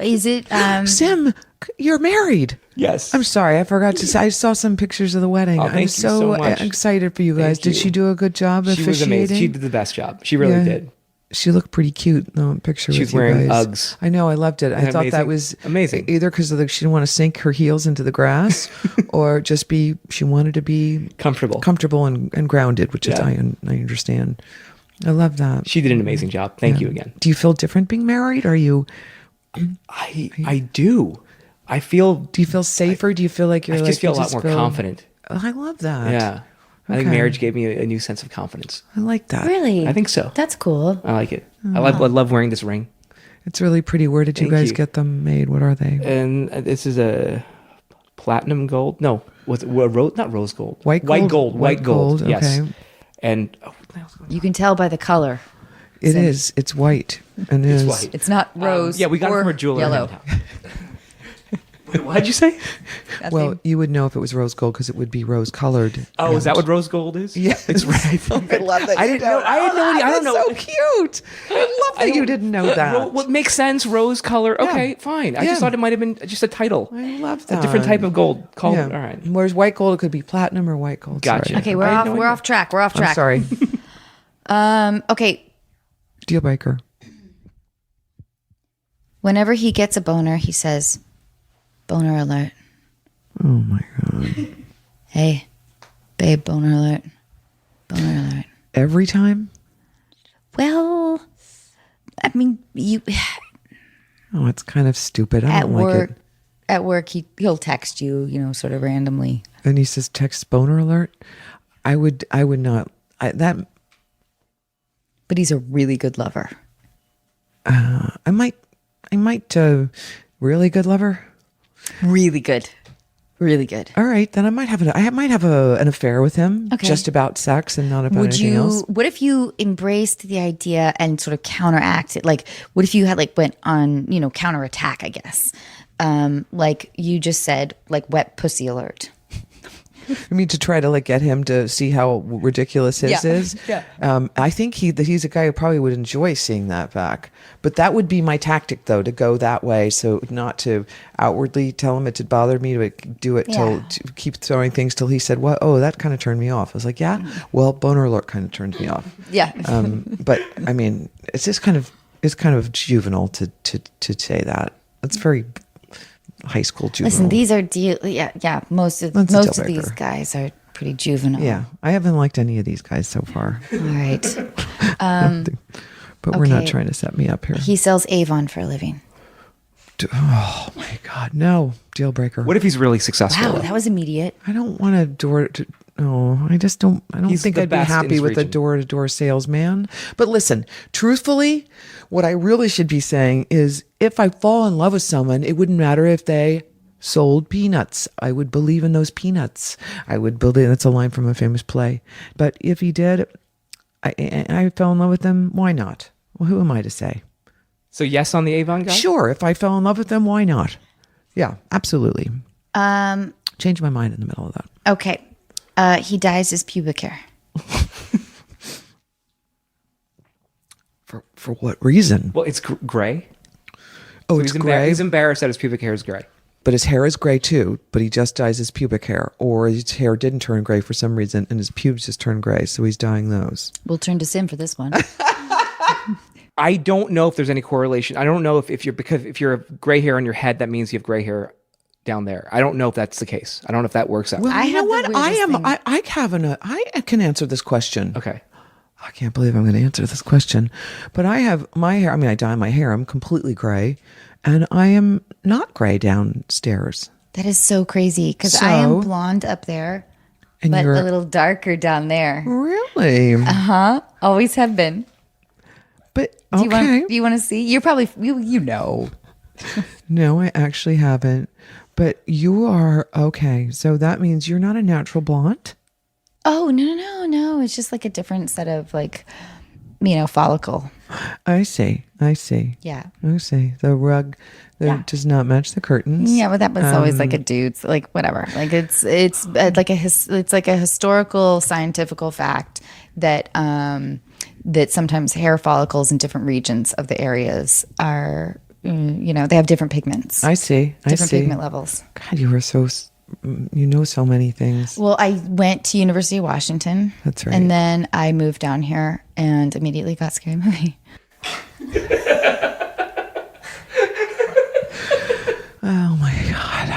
is it Sim, you're married. Yes. I'm sorry, I forgot to say. I saw some pictures of the wedding. Oh, thank I'm you so much. excited for you guys. Thank Did you. she do a good job She was officiating? amazing. She did the best job. She really Yeah. did. She looked pretty cute in the picture She with was you wearing guys. Uggs. I know. I loved it. I thought that amazing? was Amazing. Either because she didn't want to sink her heels into the grass, or just she wanted to be comfortable and grounded, which is I understand. I love that. She did an amazing job. Thank you again. Do you feel different being married? Are you? I do. I feel. Do you feel safer? Do you feel like you're? I just feel a lot more confident. I love that. Yeah. I think marriage gave me a new sense of confidence. I like that. Really? I think so. That's cool. I like it. I love wearing this ring. It's really pretty. Where did you Thank guys you. get them made? What are they? And this is a platinum gold. No, not rose gold. White gold? White gold. Yes. Okay. And You can tell by the color. It is. It's white. And it's white. It's not rose. Yeah, we got it or from a jeweler. Yellow. What'd you say? Well, you would know if it was rose gold because it would be rose colored. Oh, is that what rose gold is? Yeah, it's right. I love that. I didn't know. I had no idea. I don't know. So cute. I love that you didn't know that. What makes sense? Rose color. Okay, fine. I just thought it might have been just a title. I love that. A different type of gold. Called. Yeah. All right. Whereas white gold, it could be platinum or white gold. Gotcha. Sorry. Okay, we're off track. We're off track. I'm sorry. Okay. Deal breaker. Whenever he gets a boner, he says, "Boner alert." Oh my god. Hey, babe, boner alert. Boner alert. Every time? Well, I mean, you Oh, it's kind of stupid. I at don't work. like it. At work, he'll text you, sort of randomly. And he says text boner alert. I would not. That But he's a really good lover. I might really good lover. Really good. Really good. All right, then I might have an affair with him, Okay. just about sex and not about anything else. What if you embraced the idea and sort of counteract it? Like, what if you had went on, counterattack, I guess? Like you just said, like wet pussy alert. I mean, to try to get him to see how ridiculous his is. Yeah. I think he's a guy who probably would enjoy seeing that back. But that would be my tactic, though, to go that way. So not to outwardly tell him it did bother me, to do it to keep throwing things till he said, "What? Oh, that kind of turned me off." I was like, "Yeah, well, boner alert kind of turned me off." Yeah. But I mean, it's just kind of juvenile to say that. It's very high school juvenile. Listen, these are most of That's a deal breaker. these guys are pretty juvenile. Yeah, I haven't liked any of these guys so far. All right. But we're not okay. trying to set me up here. He sells Avon for a living. Oh my God, no. Deal breaker. What if he's really successful? Wow, that was immediate. I don't want a door to. No, I just don't. I don't He's think the I'd be best in happy his with a region. door-to-door salesman. But listen, truthfully, what I really should be saying is, if I fall in love with someone, it wouldn't matter if they sold peanuts. I would believe in those peanuts. I would believe. That's a line from a famous play. But if he did, I fell in love with them. Why not? Well, who am I to say? So yes on the Avon guy? Sure, if I fell in love with them, why not? Yeah, absolutely. Change my mind in the middle of that. Okay. He dyes his pubic hair. For what reason? Well, it's gray. Oh, So it's he's gray. He's embarrassed that his pubic hair is gray. But his hair is gray too, but he just dyes his pubic hair. Or his hair didn't turn gray for some reason and his pubes just turned gray, so he's dyeing those. We'll turn to Sim for this one. I don't know if there's any correlation. I don't know if you're gray hair on your head, that means you have gray hair down there. I don't know if that's the case. I don't know if that works out. Well, I you know have the what? weirdest thing. I can answer this question. Okay. I can't believe I'm going to answer this question. But I have my hair, I dye my hair. I'm completely gray. And I am not gray downstairs. That is so crazy because I am blonde up there, And but you're a little darker down there. really? Always have been. But Do okay. you want to see? You're probably you know. No, I actually haven't. But you are okay. So that means you're not a natural blonde? Oh no! It's just like a different set of follicle. I see. Yeah. I see. The rug does not match the curtains. Yeah, but that was always like a dude's, whatever. It's like a historical scientific fact that that sometimes hair follicles in different regions of the areas are they have different pigments. I see. Different pigment levels. God, you are so you know so many things. Well, I went to University of Washington. That's right. And then I moved down here and immediately got Scary Movie. Oh my God.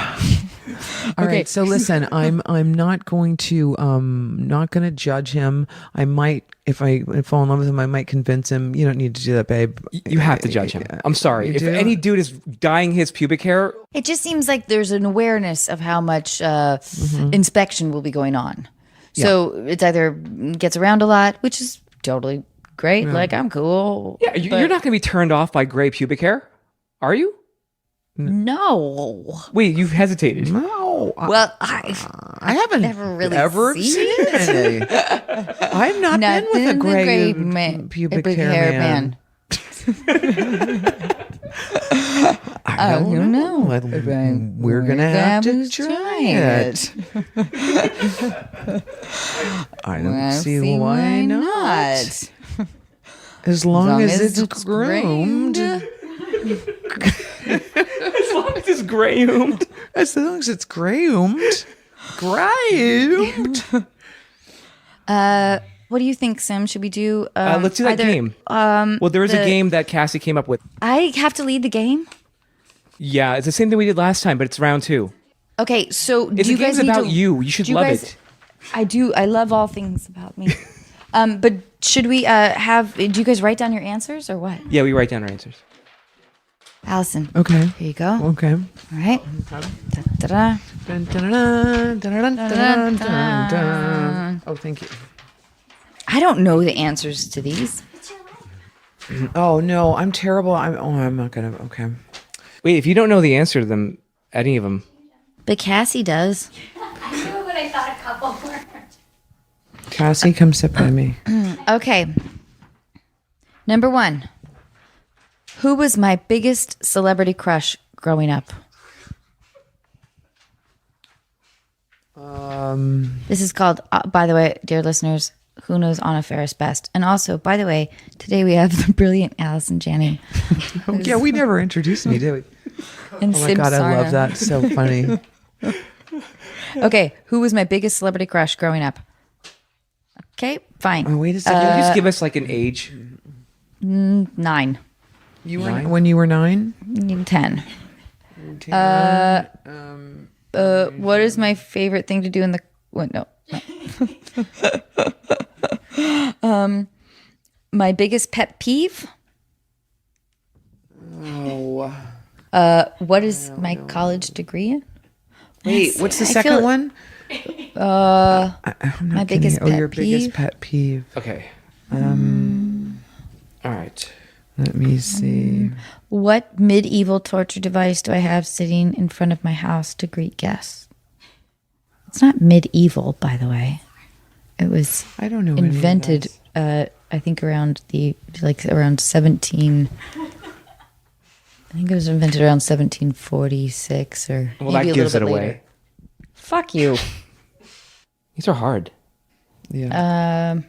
All right. So listen, I'm not going to judge him. I might, if I fall in love with him, I might convince him. You don't need to do that, babe. You have to judge him. I'm sorry. If any dude is dyeing his pubic hair, It just seems like there's an awareness of how much inspection will be going on. So it's either gets around a lot, which is totally great. Like, I'm cool. yeah, you're not going to be turned off by gray pubic hair, are you? No. Wait, you've hesitated. No. Well, I haven't never really ever seen any. I've not been with a gray pubic hair man. I don't know. We're going to have to try it. I don't see why not. As long as it's groomed. As long as it's groomed. As long as it's groomed. Groomed. What do you think, Sim? Should we do? Let's do that game. Well, there is a game that Cassie came up with. I have to lead the game. Yeah, it's the same thing we did last time, but it's round 2. Okay, so It's do you game's guys need about to, you. You should do love guys- it. I do. I love all things about me. But should we have? Do you guys write down your answers or what? Yeah, we write down our answers. Allison. Okay. Here you go. Okay. All right. Da-da-da. Dun, dun, dun, dun, dun, dun, dun, dun. Oh, thank you. I don't know the answers to these. Oh no, I'm terrible. I'm not gonna. Okay. Wait, if you don't know the answer to them, any of them, But Cassie does. I knew what I thought a couple were. Cassie, come sit by me. Okay. Number 1. Who was my biggest celebrity crush growing up? This is called, by the way, dear listeners, Who Knows Anna Faris Best? And also, by the way, today we have the brilliant Allison Janney. Oh, yeah, we never introduced me, did we? And Oh my God, I love that. So funny. Okay, who was my biggest celebrity crush growing up? Okay, fine. Oh, wait a second. can you just give us like an age? 9. You were when you were 9? 10. What is my favorite thing to do in the... What? No. My biggest pet peeve? Oh. What is my college degree in? Wait, what's the I second feel- one? My My biggest pet your biggest peeve? pet peeve. Okay. All right. Let me see. What medieval torture device do I have sitting in front of my house to greet guests? It's not medieval, by the way. It was I don't know. any of invented, those. I think around 17. I think it was invented around 1746 or Well, maybe that a gives it little bit away. later. Fuck you. These are hard. Yeah.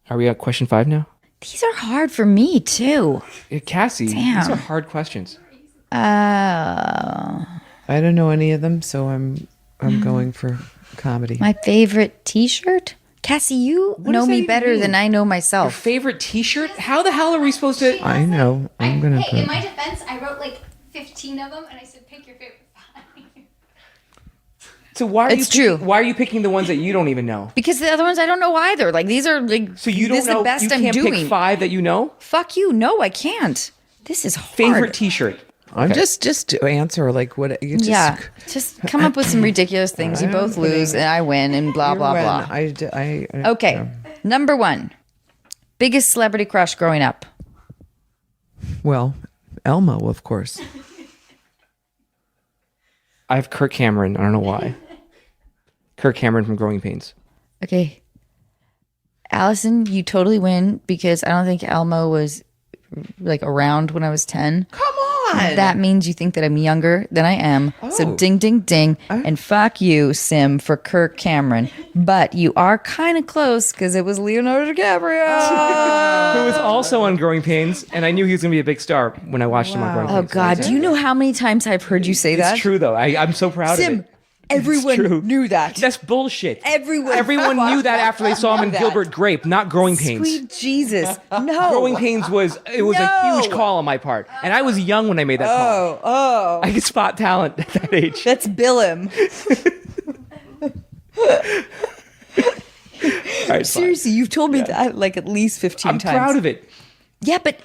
Are we at question 5 now? These are hard for me too. Cassie, Damn. these are hard questions. I don't know any of them, so I'm going for comedy. My favorite T-shirt. Cassie, you What know does that me even better mean? than I know Your myself. favorite T-shirt? How the hell are we supposed to? I know. I'm gonna Hey, in put. my defense, I wrote like 15 of them, and I said, pick your favorite 5. So why are It's you true. Why are you picking the ones that you don't even know? Because the other ones I don't know either. Like these are like. So you don't this know. Is the best You I'm can't doing. pick 5 that you know. Fuck you. No, I can't. This is hard. Favorite T-shirt. I'm just to answer like what you just. Yeah, just come up with some ridiculous things. You both lose and I win, and blah blah When blah. I Okay, number 1, biggest celebrity crush growing up. Well, Elmo, of course. I have Kirk Cameron. I don't know why. Kirk Cameron from Growing Pains. Okay, Allison, you totally win because I don't think Elmo was like around when I was 10. Come on. That means you think that I'm younger than I am. So ding, ding, ding. And fuck you, Sim, for Kirk Cameron. But you are kind of close because it was Leonardo DiCaprio. Who was also on Growing Pains, and I knew he was going to be a big star when I watched him on Growing Oh, Pains. God. Do you know how many times I've heard you say that? It's true, though. I'm so proud of Sim, it. Everyone knew that. That's bullshit. Everyone knew that after they saw him in that. Gilbert Grape, not Growing Pains. Sweet Jesus. No. Growing Pains was a huge call on my part. And I was young when I made that call. Oh. I could spot talent at that age. Let's bill him. All right, Seriously, you've told me that like at least 15 I'm times. proud of it. Yeah, but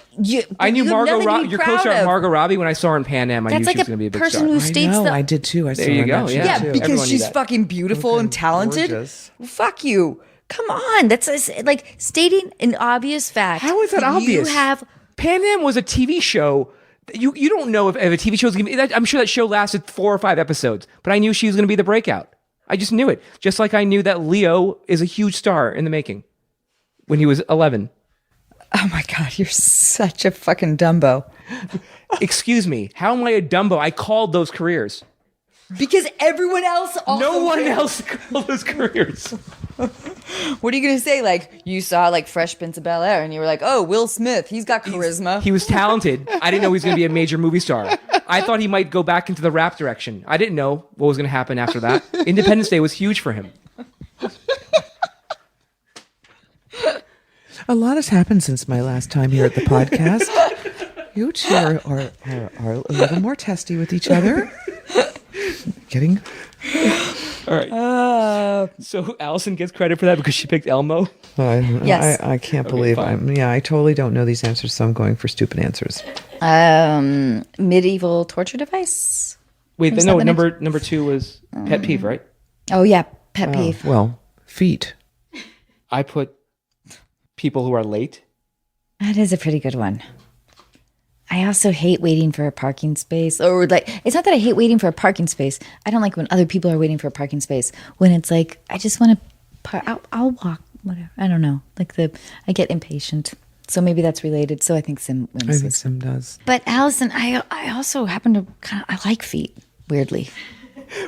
I knew your co-star of. Margot Robbie when I saw her in Pan Am. I knew That's she like was going to be a a big person star. who states No, that. I did too. I There saw you her go, in that yeah. show, Yeah, too. Everyone because knew she's that. fucking beautiful and talented. Gorgeous. Fuck you. Come on. That's like stating an obvious fact. How is that obvious? You have. Pan Am was a TV show. You don't know if a TV show is going to be. I'm sure that show lasted 4 or 5 episodes, but I knew she was going to be the breakout. I just knew it. Just like I knew that Leo is a huge star in the making when he was 11. Oh my God, you're such a fucking Dumbo. Excuse me. How am I a Dumbo? I called those careers. Because everyone else also. No one else called those careers. What are you going to say? Like, you saw like Fresh Prince of Bel-Air and you were like, oh, Will Smith, he's got charisma. He was talented. I didn't know he was going to be a major movie star. I thought he might go back into the rap direction. I didn't know what was going to happen after that. Independence Day was huge for him. A lot has happened since my last time here at the podcast. You two are a little more testy with each other. Getting All right. So Allison gets credit for that because she picked Elmo. Yes. I can't Okay, believe fine. I totally don't know these answers, so I'm going for stupid answers. Medieval torture device. Wait, Was no. that the Number 2 was pet peeve, right? Oh, yeah. Pet peeve. Well, feet. I put people who are late. That is a pretty good one. I also hate waiting for a parking space. Or like, it's not that I hate waiting for a parking space. I don't like when other people are waiting for a parking space. When it's like, I just want to, I'll walk, whatever. I don't know. Like I get impatient. So maybe that's related. So I think Sim wins. I think Sim does. But Allison, I also happen to I like feet, weirdly.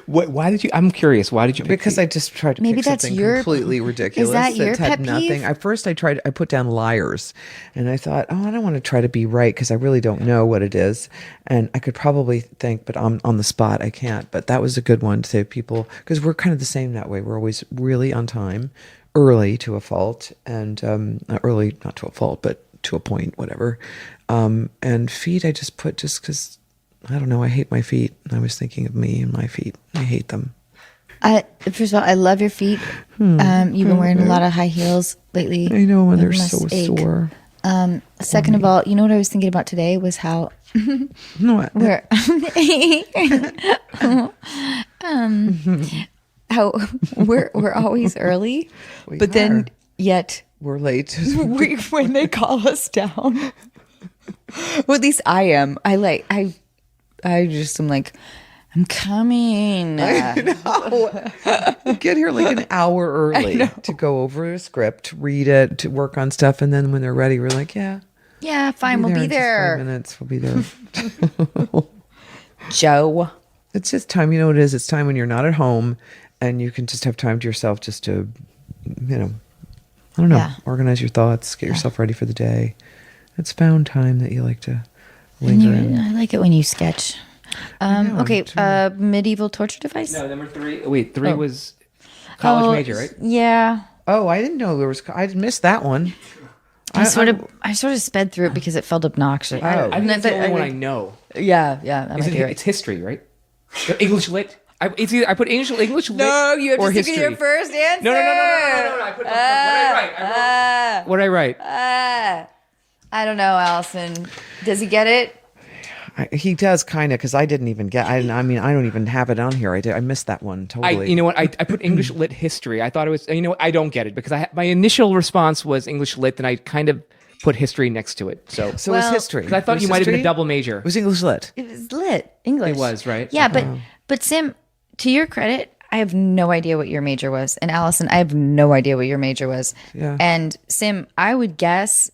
Why did you? I'm curious. Why did you pick Because feet? I just tried to Maybe pick that's something your- completely ridiculous. Is that your had pet nothing. peeve? At first, I put down liars, and I thought, I don't want to try to be right because I really don't know what it is, and I could probably think, but on the spot I can't. But that was a good one to say people because we're kind of the same that way. We're always really on time, early to a fault, and early not to a fault, but to a point, whatever. And feet, I just put just because. I don't know. I hate my feet. I was thinking of me and my feet. I hate them. First of all, I love your feet. You've been wearing a lot of high heels lately. I know, and They they're so must ache. sore. Second of all, you know what I was thinking about today was how No, we're how we're always early, but then yet we're late. when they call us down. Well, at least I am. I just am like, I'm coming. Get here like an hour early to go over a script, read it, to work on stuff, and then when they're ready, we're like, yeah, Yeah, fine, we'll be in just 5 there. minutes, we'll be there. Joe. It's just time. You know what it is? It's time when you're not at home, and you can just have time to yourself, just to, I don't know, Yeah. organize your thoughts, get yourself ready for the day. It's found time that you like to linger in. I like it when you sketch. know, Okay, medieval torture device. No, number 3. Wait, 3 was college major, right? Yeah. Oh, I didn't know there was. I missed that one. I sort of sped through it because it felt obnoxious. Oh. I think that's the only one I know. Yeah, that might be right. It's history, right? English lit. I put English lit. No, you have or to stick with history. your first answer. No. I put what I write. What I write. I don't know, Allison. Does he get it? He does kind of, because I didn't even get. I mean, I don't even have it on here. I missed that one totally. You know what? I put English lit history. I thought it was. You know what? I don't get it because my initial response was English lit, and I kind of put history next to it. So So it was history. 'cause I thought you might have been a double major. It was English lit. It was lit. English. It was, right? Yeah, but Sim, to your credit, I have no idea what your major was. And Allison, I have no idea what your major was. Yeah. And Sim, I would guess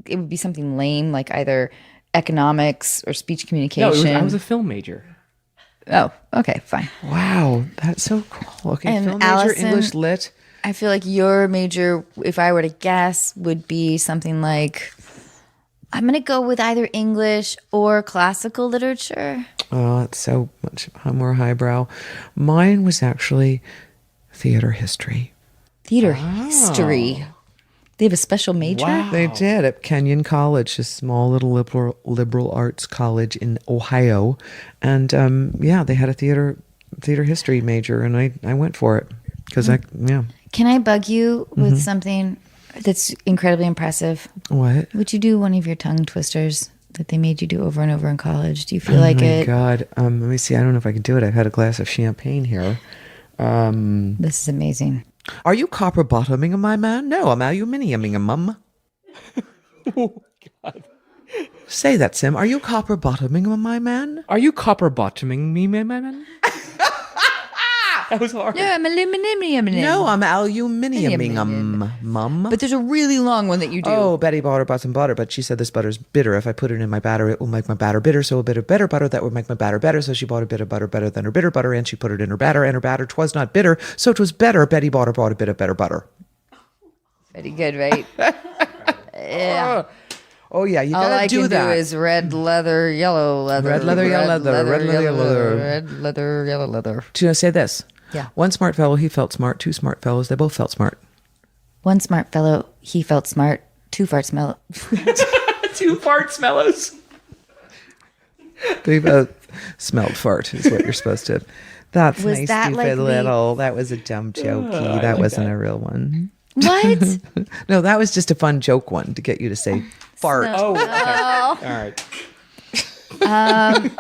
it would be something lame, like either economics or speech communication. No, I was a film major. Oh, okay, fine. Wow, that's so cool. Okay, And film major, Allison- English lit. I feel like your major, if I were to guess, would be something like, I'm going to go with either English or classical literature. Oh, it's so much more highbrow. Mine was actually theater history. Theater history. They have a special major? Wow. They did at Kenyon College, a small little liberal arts college in Ohio. And they had a theater history major, and I went for it because Can I bug you with something that's incredibly impressive? What? Would you do one of your tongue twisters that they made you do over and over in college? Do you feel like it? Oh my God. Let me see. I don't know if I can do it. I've had a glass of champagne here. This is amazing. Are you copper bottoming my man? No, I'm aluminiuming a mum. Oh, God. Say that, Sim. Are you copper bottoming my man? Are you copper bottoming me, man? That was hard. No, I'm aluminium. No, I'm aluminiuming mum. But there's a really long one that you do. Oh, Betty bought some butter, but she said this butter's bitter. If I put it in my batter, it will make my batter bitter. So a bit of better butter, that would make my batter better. So she bought a bit of butter better than her bitter butter, and she put it in her batter, and her batter 'twas not bitter, so 'twas better. Betty bought a bit of better butter. Pretty good, right? Yeah. Oh yeah, you gotta All I do can that. do is red leather, yellow leather. Red leather, yellow leather, red leather, yellow leather. Red leather, yellow leather. To say this. Yeah. One smart fellow, he felt smart. Two smart fellows, they both felt smart. One smart fellow, he felt smart. Two fart smell. Two fart smellos. They both smelled fart is what you're supposed to. That's Was nice, that stupid like little. That was a dumb jokey. That wasn't a real one. What? No, that was just a fun joke one to get you to say fart. Oh, okay. All right.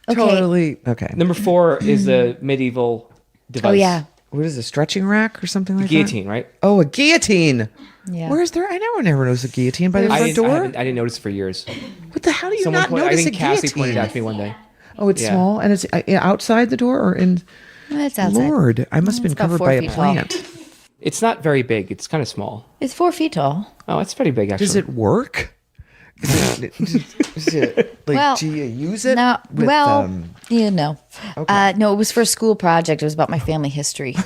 Okay. Totally. Okay. Number 4 is a medieval device. Oh, yeah. What is it, a stretching rack or something like Guillotine, that? right? Oh, a guillotine. Yeah. Where's there? I never noticed a guillotine by the I front door. didn't notice it for years. What the hell do you Someone not pointed, I notice think a Cassie guillotine? pointed out to me one day. Oh, it's Yeah. small and it's outside the door or in. It's outside. Lord, I must have been It's about covered 4 by a feet tall. plant. It's not very big. It's kind of small. It's 4 feet tall. Oh, it's pretty big, actually. Does it work? Is it like, Well, do you use it? No. with, No. No, it was for a school project. It was about my family history.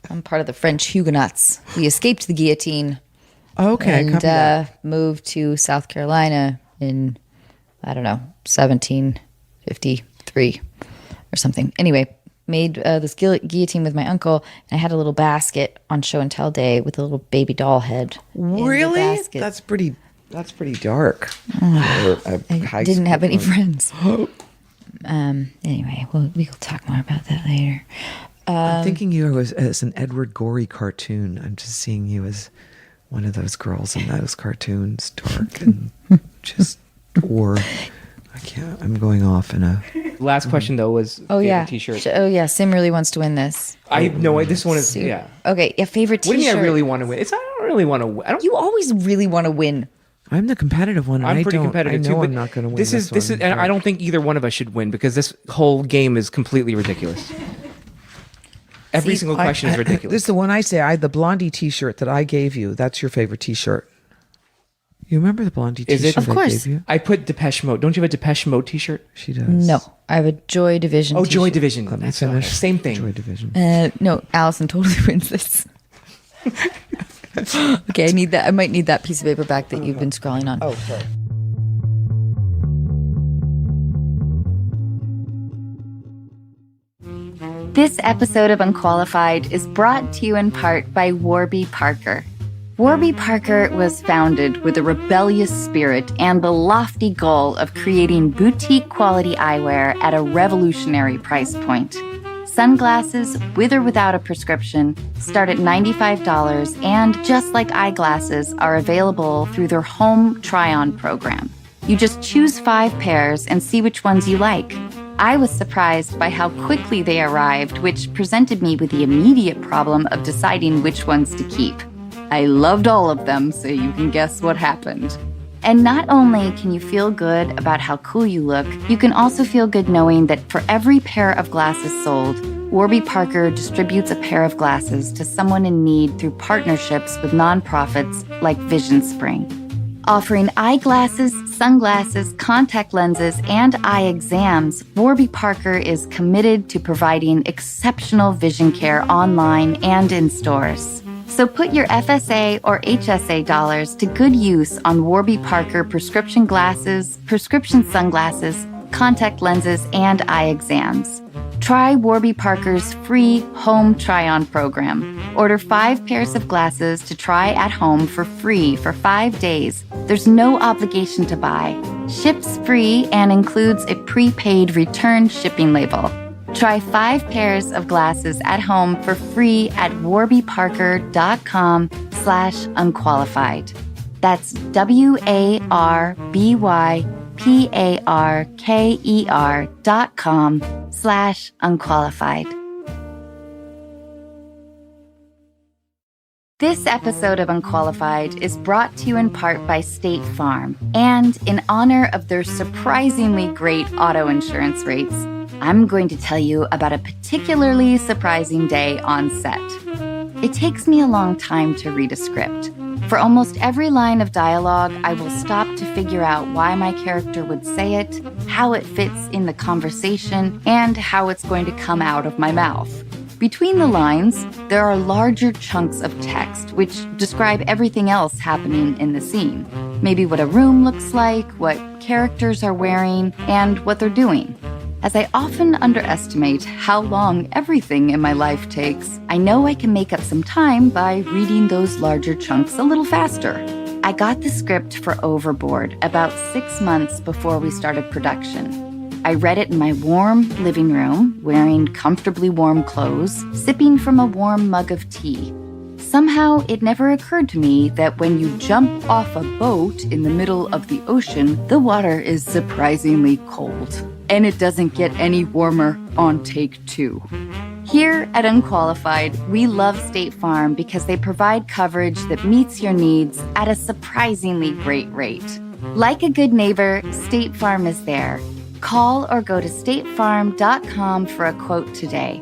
I'm part of the French Huguenots. We escaped the guillotine okay, copy that. and moved to South Carolina in, 1753 or something. Anyway, made this guillotine with my uncle, and I had a little basket on show and tell day with a little baby doll head. in the Really? basket. That's pretty dark. I didn't have any friends. Anyway, we will talk more about that later. I'm thinking you as an Edward Gorey cartoon. I'm just seeing you as one of those girls in those cartoons, dark and just or I can't. I'm going off in a. Last question, though, was favorite T-shirt. Oh yeah, Sim really wants to win this. I know this one is yeah. Okay, a favorite What T-shirt. do you mean I really want to win? I don't really want to win. You always really want to win. I'm the competitive one. And I'm pretty competitive I know too. But I'm not going to win. This is, one. and I don't think either one of us should win because this whole game is completely ridiculous. Every single question is ridiculous. This is the one I say. The Blondie T-shirt that I gave you. That's your favorite T-shirt. You remember the Blondie Is T-shirt it? Of I course. gave you? I put Depeche Mode. Don't you have a Depeche Mode T-shirt? She does. No, I have a Joy Division. Oh, T-shirt. Joy Division. Let me That's finish. same thing. Joy Division. No, Allison totally wins this. Okay, I need that. I might need that piece of paper back that you've been scrawling on. Oh, sorry. This episode of Unqualified is brought to you in part by Warby Parker. Warby Parker was founded with a rebellious spirit and the lofty goal of creating boutique quality eyewear at a revolutionary price point. Sunglasses, with or without a prescription, start at $95 and, just like eyeglasses, are available through their home try-on program. You just choose 5 pairs and see which ones you like. I was surprised by how quickly they arrived, which presented me with the immediate problem of deciding which ones to keep. I loved all of them, so you can guess what happened. And not only can you feel good about how cool you look, you can also feel good knowing that for every pair of glasses sold, Warby Parker distributes a pair of glasses to someone in need through partnerships with nonprofits like Vision Spring. Offering eyeglasses, sunglasses, contact lenses, and eye exams, Warby Parker is committed to providing exceptional vision care online and in stores. So put your FSA or HSA dollars to good use on Warby Parker prescription glasses, prescription sunglasses, contact lenses, and eye exams. Try Warby Parker's free home try-on program. Order 5 pairs of glasses to try at home for free for 5 days. There's no obligation to buy. Ships free and includes a prepaid return shipping label. Try 5 pairs of glasses at home for free at warbyparker.com/unqualified. That's warbyparker.com/unqualified. This episode of Unqualified is brought to you in part by State Farm. And in honor of their surprisingly great auto insurance rates, I'm going to tell you about a particularly surprising day on set. It takes me a long time to read a script. For almost every line of dialogue, I will stop to figure out why my character would say it, how it fits in the conversation, and how it's going to come out of my mouth. Between the lines, there are larger chunks of text which describe everything else happening in the scene. Maybe what a room looks like, what characters are wearing, and what they're doing. As I often underestimate how long everything in my life takes, I know I can make up some time by reading those larger chunks a little faster. I got the script for Overboard about 6 months before we started production. I read it in my warm living room, wearing comfortably warm clothes, sipping from a warm mug of tea. Somehow, it never occurred to me that when you jump off a boat in the middle of the ocean, the water is surprisingly cold. And it doesn't get any warmer on take 2. Here at Unqualified, we love State Farm because they provide coverage that meets your needs at a surprisingly great rate. Like a good neighbor, State Farm is there. Call or go to statefarm.com for a quote today.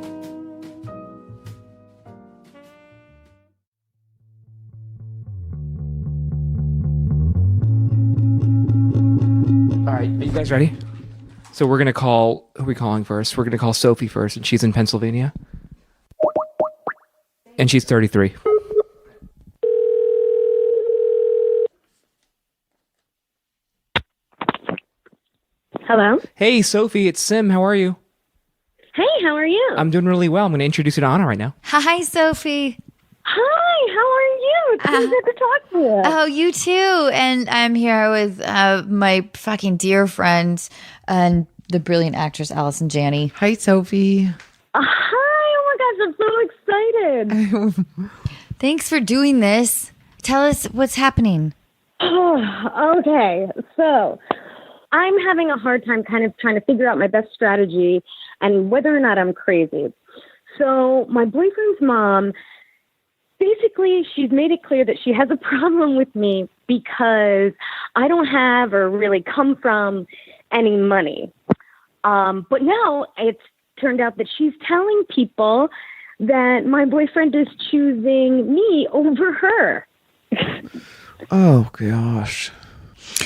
All right, are you guys ready? So we're going to call, who are we calling first? We're going to call Sophie first, and she's in Pennsylvania. And she's 33. Hello? Hey, Sophie, it's Sim. How are you? Hey, how are you? I'm doing really well. I'm going to introduce you to Anna right now. Hi, Sophie. Hi, how are you? It's so good to talk to you. Oh, you too. And I'm here with my fucking dear friend and the brilliant actress Allison Janney. Hi, Sophie. Hi, oh my gosh, I'm so excited. Thanks for doing this. Tell us what's happening. Okay, so I'm having a hard time kind of trying to figure out my best strategy and whether or not I'm crazy. So my boyfriend's mom, basically, she's made it clear that she has a problem with me because I don't have or really come from any money. But now it's turned out that she's telling people that my boyfriend is choosing me over her. Oh, gosh.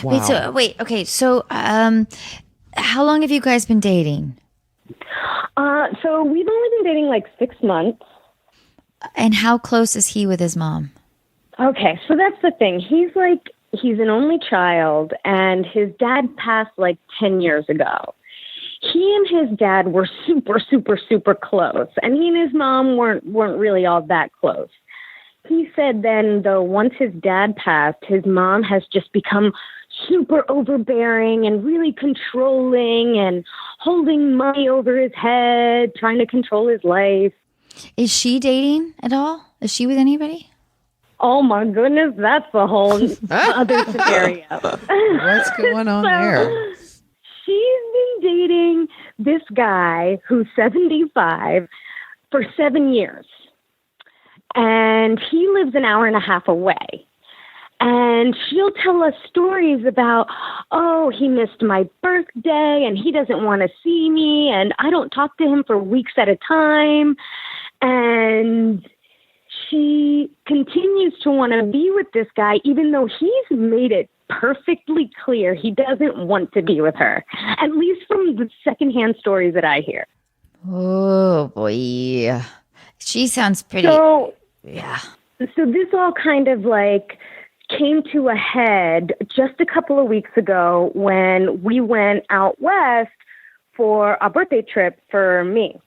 Wow. Okay. So, how long have you guys been dating? So we've only been dating like 6 months. And how close is he with his mom? Okay, so that's the thing. He's an only child, and his dad passed like 10 years ago. He and his dad were super, super, super close, and he and his mom weren't really all that close. He said then, though, once his dad passed, his mom has just become super overbearing and really controlling and holding money over his head, trying to control his life. Is she dating at all? Is she with anybody? Oh my goodness, that's a whole other scenario. What's going on there? She's been dating this guy who's 75 for 7 years. And he lives an hour and a half away. And she'll tell us stories about, oh, he missed my birthday and he doesn't want to see me and I don't talk to him for weeks at a time. And she continues to want to be with this guy, even though he's made it perfectly clear he doesn't want to be with her, at least from the secondhand stories that I hear. Oh, boy. She sounds pretty... So yeah. this all kind of like came to a head just a couple of weeks ago when we went out west for a birthday trip for me.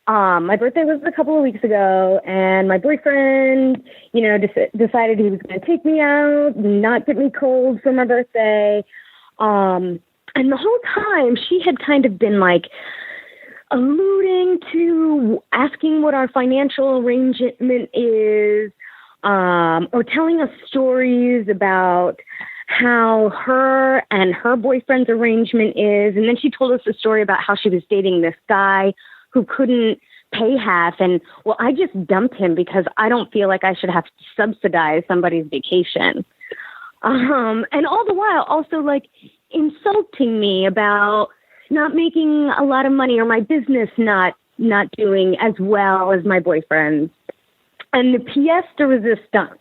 My birthday was a couple of weeks ago, and my boyfriend, decided he was going to take me out, not get me cold for my birthday. And the whole time, she had kind of been like alluding to asking what our financial arrangement is, or telling us stories about how her and her boyfriend's arrangement is. And then she told us a story about how she was dating this guy who couldn't pay half. And, well, I just dumped him because I don't feel like I should have to subsidize somebody's vacation. And all the while also like insulting me about not making a lot of money or my business not doing as well as my boyfriend's. And the pièce de résistance.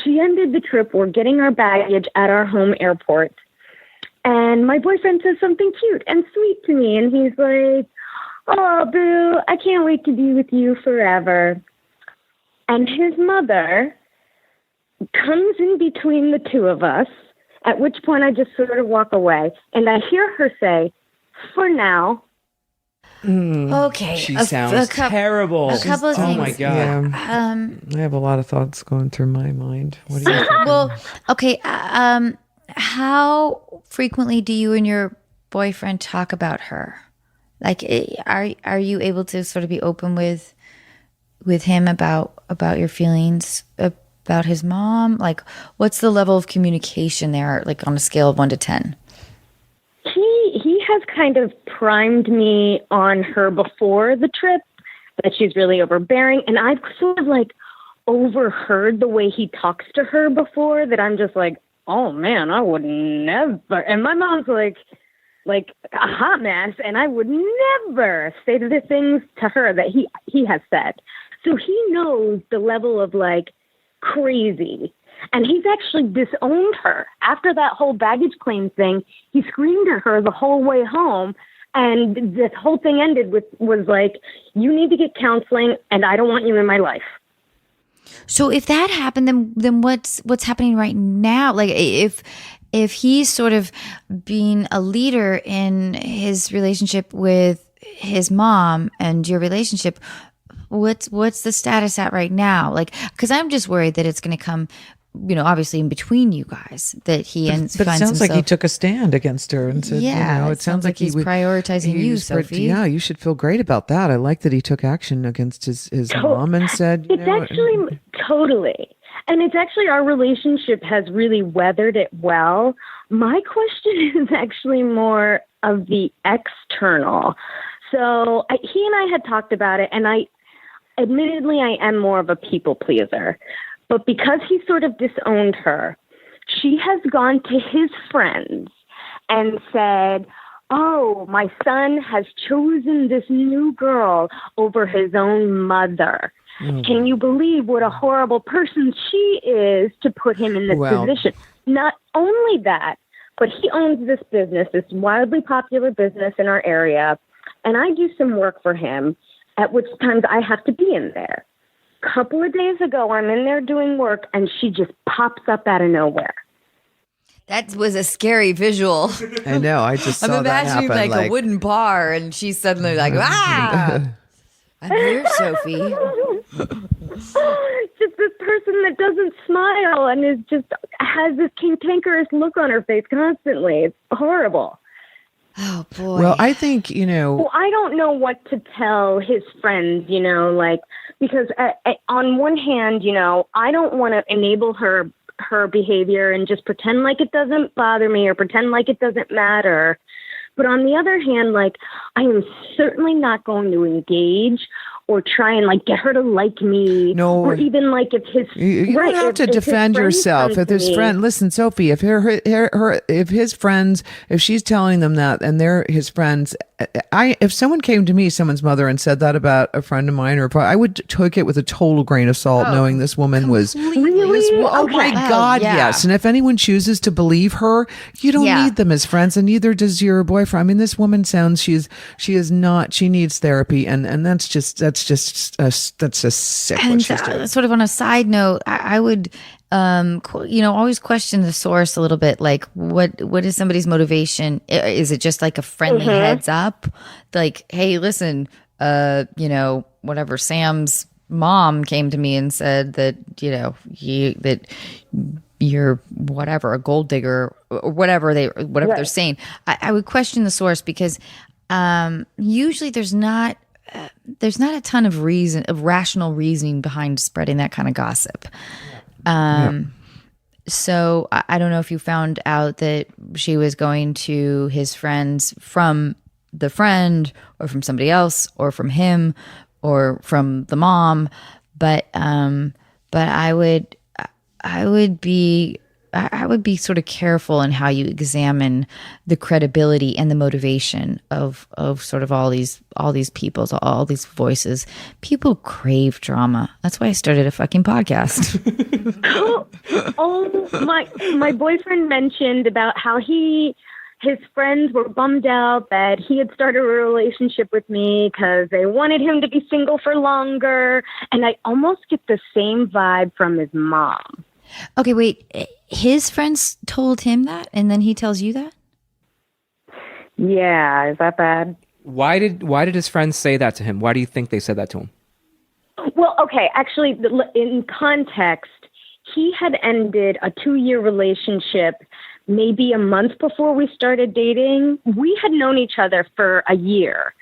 She ended the trip. We're getting our baggage at our home airport. And my boyfriend says something cute and sweet to me. And he's like, "Oh, boo, I can't wait to be with you forever." And his mother comes in between the two of us, at which point I just sort of walk away. And I hear her say, "For now." Okay. She sounds terrible. A couple of things. Oh my God. Yeah. I have a lot of thoughts going through my mind. What do you think? Well, okay. How frequently do you and your boyfriend talk about her? Like, are you able to sort of be open with him about your feelings about his mom? Like, what's the level of communication there, like on a scale of 1 to 10? He has kind of primed me on her before the trip that she's really overbearing, and I've sort of like overheard the way he talks to her before that I'm just like, oh man, I would never. And my mom's like a hot mess, and I would never say the things to her that he has said. So he knows the level of like crazy. And he's actually disowned her. After that whole baggage claim thing, he screamed at her the whole way home. And this whole thing ended was like, "You need to get counseling, and I don't want you in my life." So if that happened, then what's happening right now? Like if he's sort of being a leader in his relationship with his mom and your relationship, what's the status at right now? Like, because I'm just worried that it's going to come, obviously in between you guys, that he ends. But it sounds like he took a stand against her and said, it sounds like he's prioritizing you, Sophie. Yeah, you should feel great about that. I like that he took action against his mom and said, it's actually totally. And it's actually, our relationship has really weathered it well. My question is actually more of the external. So he and I had talked about it, and admittedly, I am more of a people pleaser. But because he sort of disowned her, she has gone to his friends and said, "Oh, my son has chosen this new girl over his own mother. Can you believe what a horrible person she is to put him in this position?" Not only that, but he owns this business, this wildly popular business in our area, and I do some work for him, at which times I have to be in there. Couple of days ago, I'm in there doing work, and she just pops up out of nowhere. That was a scary visual. I know. I just saw that happen. I'm imagining like a wooden bar, and she's suddenly like, "Ah, I'm here, Sophie." Just this person that doesn't smile and has this cantankerous look on her face constantly. It's horrible. Oh boy. Well, I think, Well, I don't know what to tell his friends, because on one hand, I don't want to enable her behavior and just pretend like it doesn't bother me or pretend like it doesn't matter. But on the other hand, like, I am certainly not going to engage or try and like get her to like me. No. Or even like if his you don't have to defend yourself. If his friend, listen, Sophie, if if she's telling them that and they're his friends, if someone came to me, someone's mother, and said that about a friend of mine, I would take it with a total grain of salt, knowing this woman was really. Oh my God, yes. And if anyone chooses to believe her, you don't need them as friends, and neither does your boyfriend. I mean, this woman sounds she needs therapy, and that's just sick. And sort of on a side note, I would always question the source a little bit. Like, what is somebody's motivation? Is it just like a friendly heads up? Like, hey, listen, whatever, Sam's mom came to me and said that, that you're whatever, a gold digger or whatever they're saying. I would question the source because usually there's not a ton of rational reasoning behind spreading that kind of gossip. So I don't know if you found out that she was going to his friends from the friend or from somebody else or from him or from the mom, but I would be sort of careful in how you examine the credibility and the motivation of sort of all these people, all these voices. People crave drama. That's why I started a fucking podcast. My boyfriend mentioned about how his friends were bummed out that he had started a relationship with me because they wanted him to be single for longer. And I almost get the same vibe from his mom. Okay, wait. His friends told him that, and then he tells you that? Yeah, is that bad? Why did his friends say that to him? Why do you think they said that to him? Well, okay, actually, in context, he had ended a 2-year relationship maybe a month before we started dating. We had known each other for a year.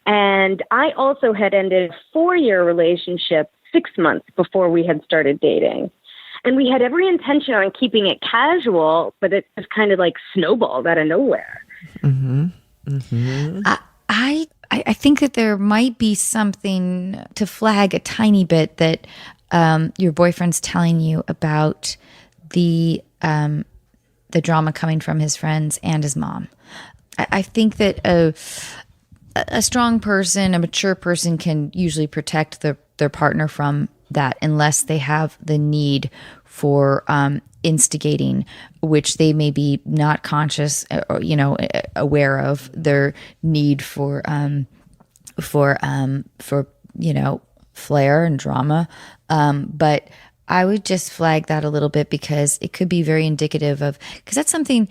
And I also had ended a 4-year relationship 6 months before we had started dating. And we had every intention on keeping it casual, but it just kind of like snowballed out of nowhere. Mm-hmm. Mm-hmm. I think that there might be something to flag a tiny bit that your boyfriend's telling you about the drama coming from his friends and his mom. I think that a strong person, a mature person, can usually protect their partner from that unless they have the need for instigating, which they may be not conscious or aware of their need for flair and drama. But I would just flag that a little bit because it could be very indicative of, because that's something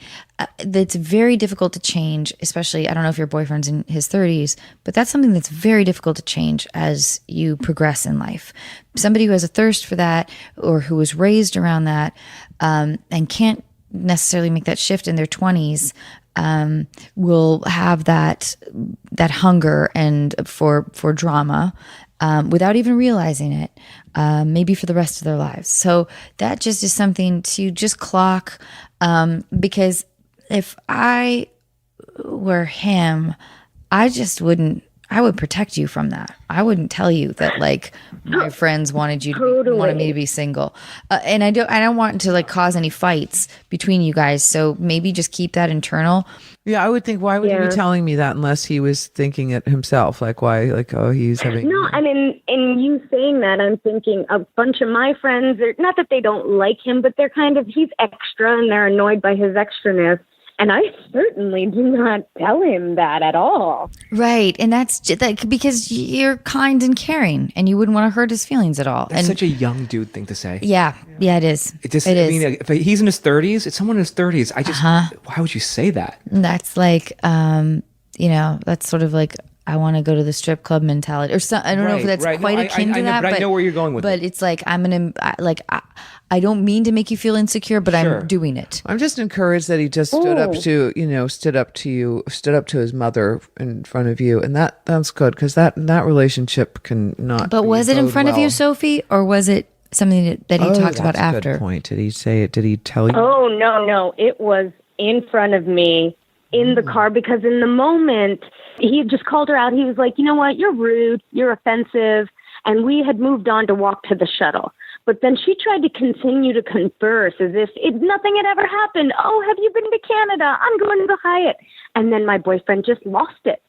that's very difficult to change, especially, I don't know if your boyfriend's in his 30s, but that's something that's very difficult to change as you progress in life. Somebody who has a thirst for that or who was raised around that and can't necessarily make that shift in their 20s will have that hunger and for drama without even realizing it, maybe for the rest of their lives. So that just is something to just clock, because if I were him, I would protect you from that. I wouldn't tell you that like my friends wanted me to be single, and I don't want to like cause any fights between you guys. So maybe just keep that internal. Yeah, I would think, why would he be telling me that unless he was thinking it himself? Like, why? Like, oh, he's having... No, I mean, in you saying that, I'm thinking a bunch of my friends, not that they don't like him, but they're kind of, he's extra and they're annoyed by his extraness. And I certainly do not tell him that at all. Right. And that's because you're kind and caring and you wouldn't want to hurt his feelings at all. That's and such a young dude thing to say. Yeah, it is. It is. If he's in his 30s, it's someone in his 30s. Why would you say that? That's like, that's sort of like, I want to go to the strip club mentality or something. I don't know if that's quite akin to that, but I know where you're going with it. But it's like, I don't mean to make you feel insecure, but sure. I'm doing it. I'm just encouraged that he just stood up to his mother in front of you. And that's good, because that relationship can not. But was it in front of you, Sophie, or was it something that he talked about after? That's a good point. Did he say it? Did he tell you? Oh, no. It was in front of me in the car, because in the moment he had just called her out. He was like, you know what? You're rude. You're offensive. And we had moved on to walk to the shuttle. But then she tried to continue to converse as if nothing had ever happened. Oh, have you been to Canada? I'm going to the Hyatt. And then my boyfriend just lost it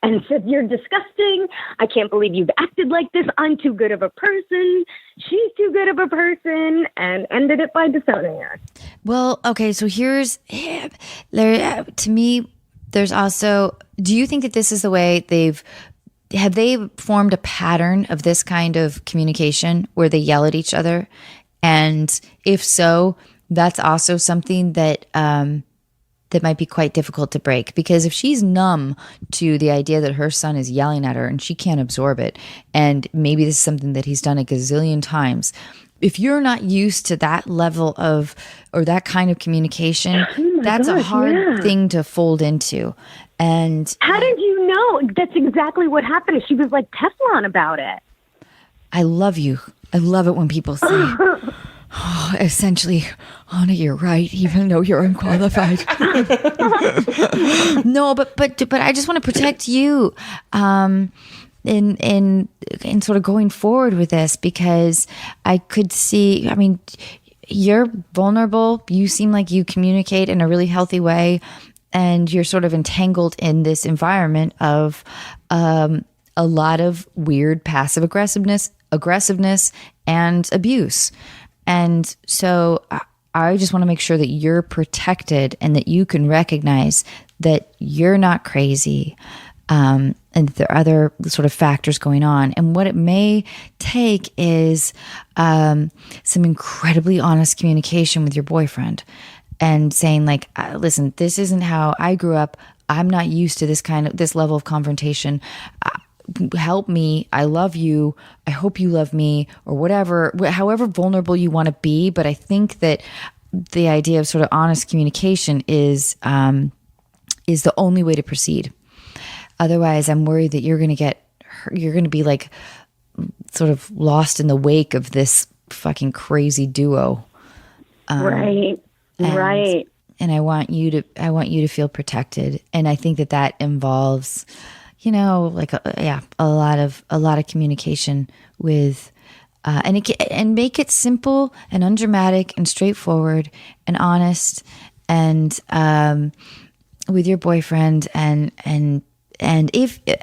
and said, you're disgusting. I can't believe you've acted like this. I'm too good of a person. She's too good of a person, and ended it by disowning her. Well, okay, so here's there. To me, there's also, do you think that this is the way have they formed a pattern of this kind of communication where they yell at each other And if so, that's also something that that might be quite difficult to break, because if she's numb to the idea that her son is yelling at her and she can't absorb it, and maybe this is something that he's done a gazillion times, if you're not used to that level of, or that kind of communication, that's a hard thing to fold into. And how did you know? That's exactly what happened. She was like Teflon about it. I love you. I love it when people say, oh, essentially, Anna, you're right, even though you're unqualified. No, but I just want to protect you in sort of going forward with this, because I could see, I mean, you're vulnerable. You seem like you communicate in a really healthy way, and you're sort of entangled in this environment of a lot of weird passive aggressiveness and abuse. And so I just want to make sure that you're protected and that you can recognize that you're not crazy, and there are other sort of factors going on. And what it may take is some incredibly honest communication with your boyfriend and saying, like, listen, this isn't how I grew up. I'm not used to this level of confrontation. Help me. I love you. I hope you love me, or whatever, however vulnerable you want to be. But I think that the idea of sort of honest communication is the only way to proceed. Otherwise, I'm worried that you're going to be like sort of lost in the wake of this fucking crazy duo. Right. And I want you to feel protected. And I think that involves, you know, like a lot of communication with, and make it simple and undramatic and straightforward and honest, and with your boyfriend,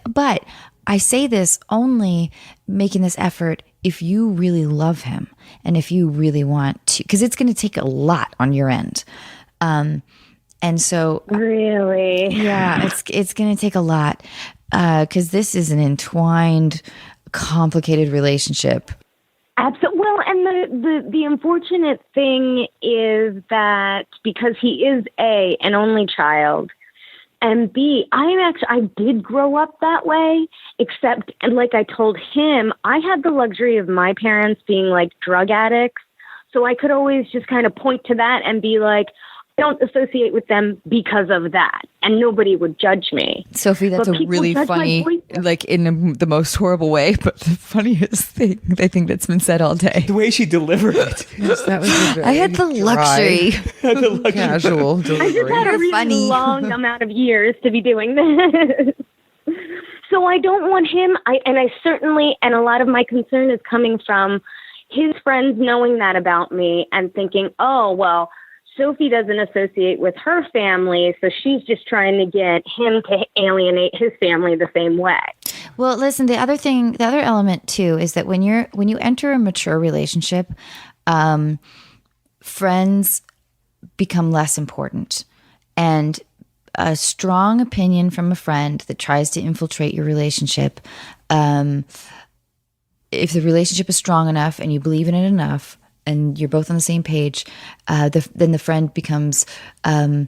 but I say this only making this effort if you really love him and if you really want to, because it's going to take a lot on your end. And so really, yeah, it's going to take a lot. Because this is an entwined, complicated relationship. Absolutely. Well, and the unfortunate thing is that because he is an only child, and B, I did grow up that way, except, like I told him, I had the luxury of my parents being like drug addicts, so I could always just kind of point to that and be like, don't associate with them because of that, and nobody would judge me. Sophie, that's a really funny, like in the most horrible way, but the funniest thing I think that's been said all day. The way she delivered it. Yes, that was I had the luxury. Casual delivery. I just had a really long amount of years to be doing this. So I don't want him, and a lot of my concern is coming from his friends knowing that about me and thinking, oh, well, Sophie doesn't associate with her family, so she's just trying to get him to alienate his family the same way. Well, listen, the other element too is that when you enter a mature relationship, friends become less important, and a strong opinion from a friend that tries to infiltrate your relationship, if the relationship is strong enough and you believe in it enough, and you're both on the same page, then the friend becomes, not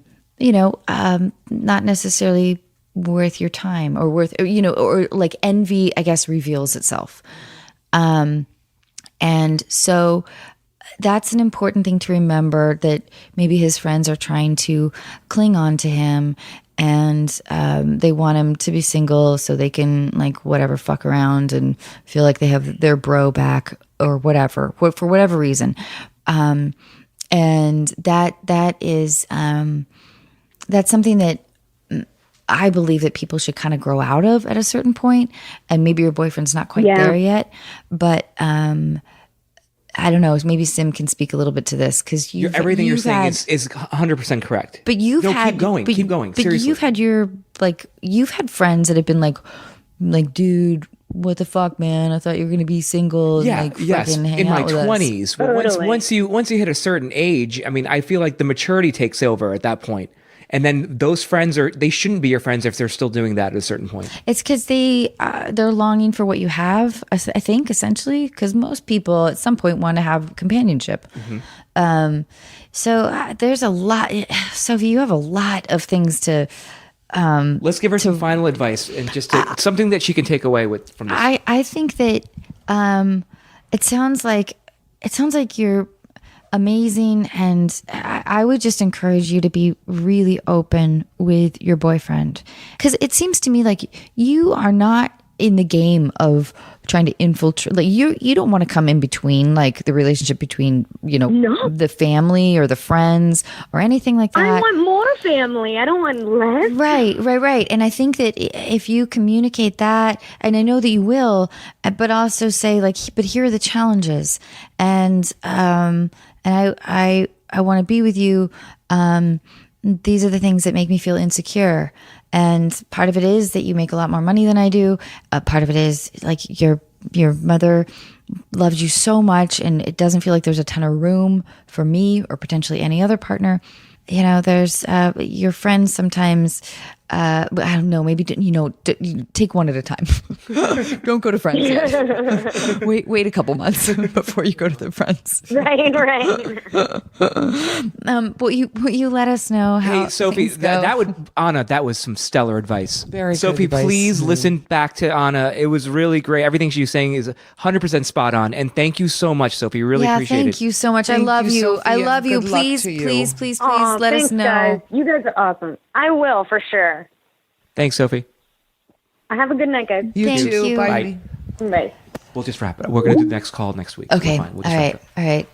necessarily worth your time, or or like envy, I guess, reveals itself. And so that's an important thing to remember, that maybe his friends are trying to cling on to him, and they want him to be single so they can, like, whatever, fuck around and feel like they have their bro back, or whatever, for whatever reason. And that is that's something that I believe that people should kind of grow out of at a certain point. And maybe your boyfriend's not quite there yet, but I don't know. Maybe Sim can speak a little bit to this, because everything you're saying is 100% correct. But keep going. But Seriously. you've had friends that have been like, dude, what the fuck, man? I thought you were going to be single. Yeah, and yes. hang In my out with 20s, us. once you hit a certain age, I mean, I feel like the maturity takes over at that point. and then those friends they shouldn't be your friends if they're still doing that at a certain point. It's because they're longing for what you have, I think, essentially, because most people at some point want to have companionship. So there's a lot. Sophie, you have a lot of things to. Let's give her some final advice and just something that she can take away from this. I think that it sounds like you're amazing, and I would just encourage you to be really open with your boyfriend, because it seems to me like you are not in the game of trying to infiltrate. Like you don't want to come in between, like the relationship between the family or the friends or anything like that. I want more family. I don't want less. Right. And I think that if you communicate that, and I know that you will, but also say like, but here are the challenges, and I want to be with you. These are the things that make me feel insecure. And part of it is that you make a lot more money than I do. Part of it is like your mother loves you so much, and it doesn't feel like there's a ton of room for me or potentially any other partner. There's your friends sometimes. I don't know. Maybe take one at a time. Don't go to friends yet. Wait a couple months before you go to the friends. Right. Will you let us know how? Hey, Sophie, Anna, that was some stellar advice. Very good Sophie, advice. please listen back to Anna. It was really great. Everything she was saying is 100% spot on. And thank you so much, Sophie. Really appreciate it. Thank you so much. I Thank love you, you. Sophie, I love and you. good luck Please, to you. please, Aw, let us thanks, know. Guys. You guys are awesome. I will, for sure. Thanks, Sophie. Have a good night, guys. Thank too. you. Bye. Bye. We'll just wrap it up. We're going to do the next call next week. Okay. We're fine. We'll All just wrap right. it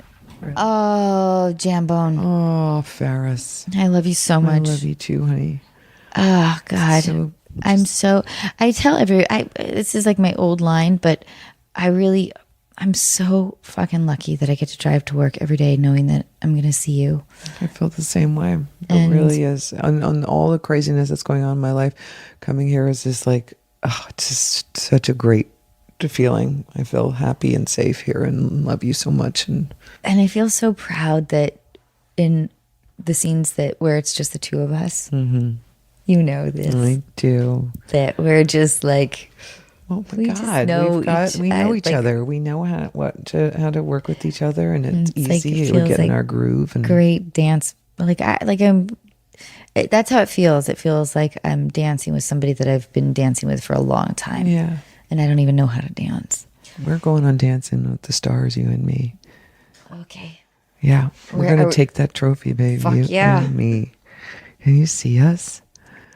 up. Oh, Jambone. Oh, Faris. I love you so much. I love you too, honey. Oh God. I tell this is like my old line, but I'm so fucking lucky that I get to drive to work every day knowing that I'm going to see you. I feel the same way. It really is. On all the craziness that's going on in my life, coming here is just like, it's just such a great feeling. I feel happy and safe here and love you so much. And I feel so proud that in the scenes where it's just the two of us, you know this. I do. That we're just like, oh my we God, just know we know each like, other. We know how to work with each other, and it's easy. It We feels get in like our groove. And great dance. That's how it feels. It feels like I'm dancing with somebody that I've been dancing with for a long time. Yeah. And I don't even know how to dance. We're going on Dancing with the Stars, you and me. Okay. Yeah, we're Are gonna we- take that trophy, baby. Fuck you yeah. and me. Can you see us?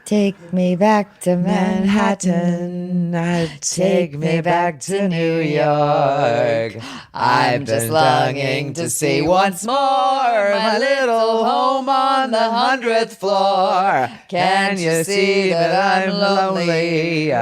Take me back to Manhattan. Take me back to New York. I'm just longing to see once more my little home on the 100th floor. Can't you see that I'm lonely?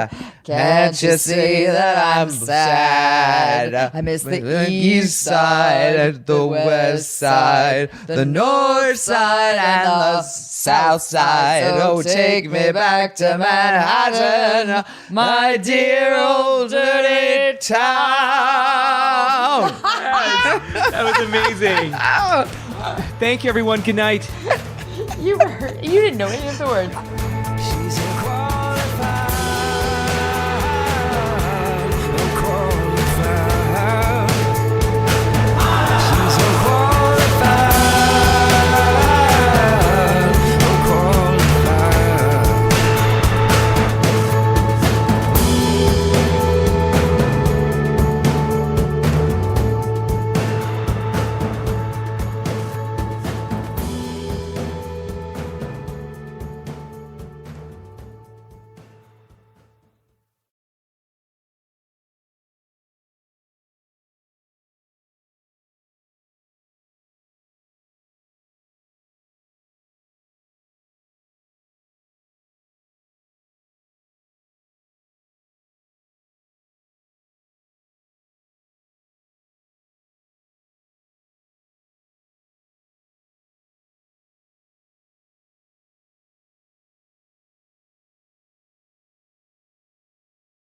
Can't you see that I'm sad? I miss the east side, the west side, the north side, and the south side. Oh, take me back to Manhattan, my dear old dirty town. That was amazing. Thank you, everyone. Good night. You didn't know any of the words.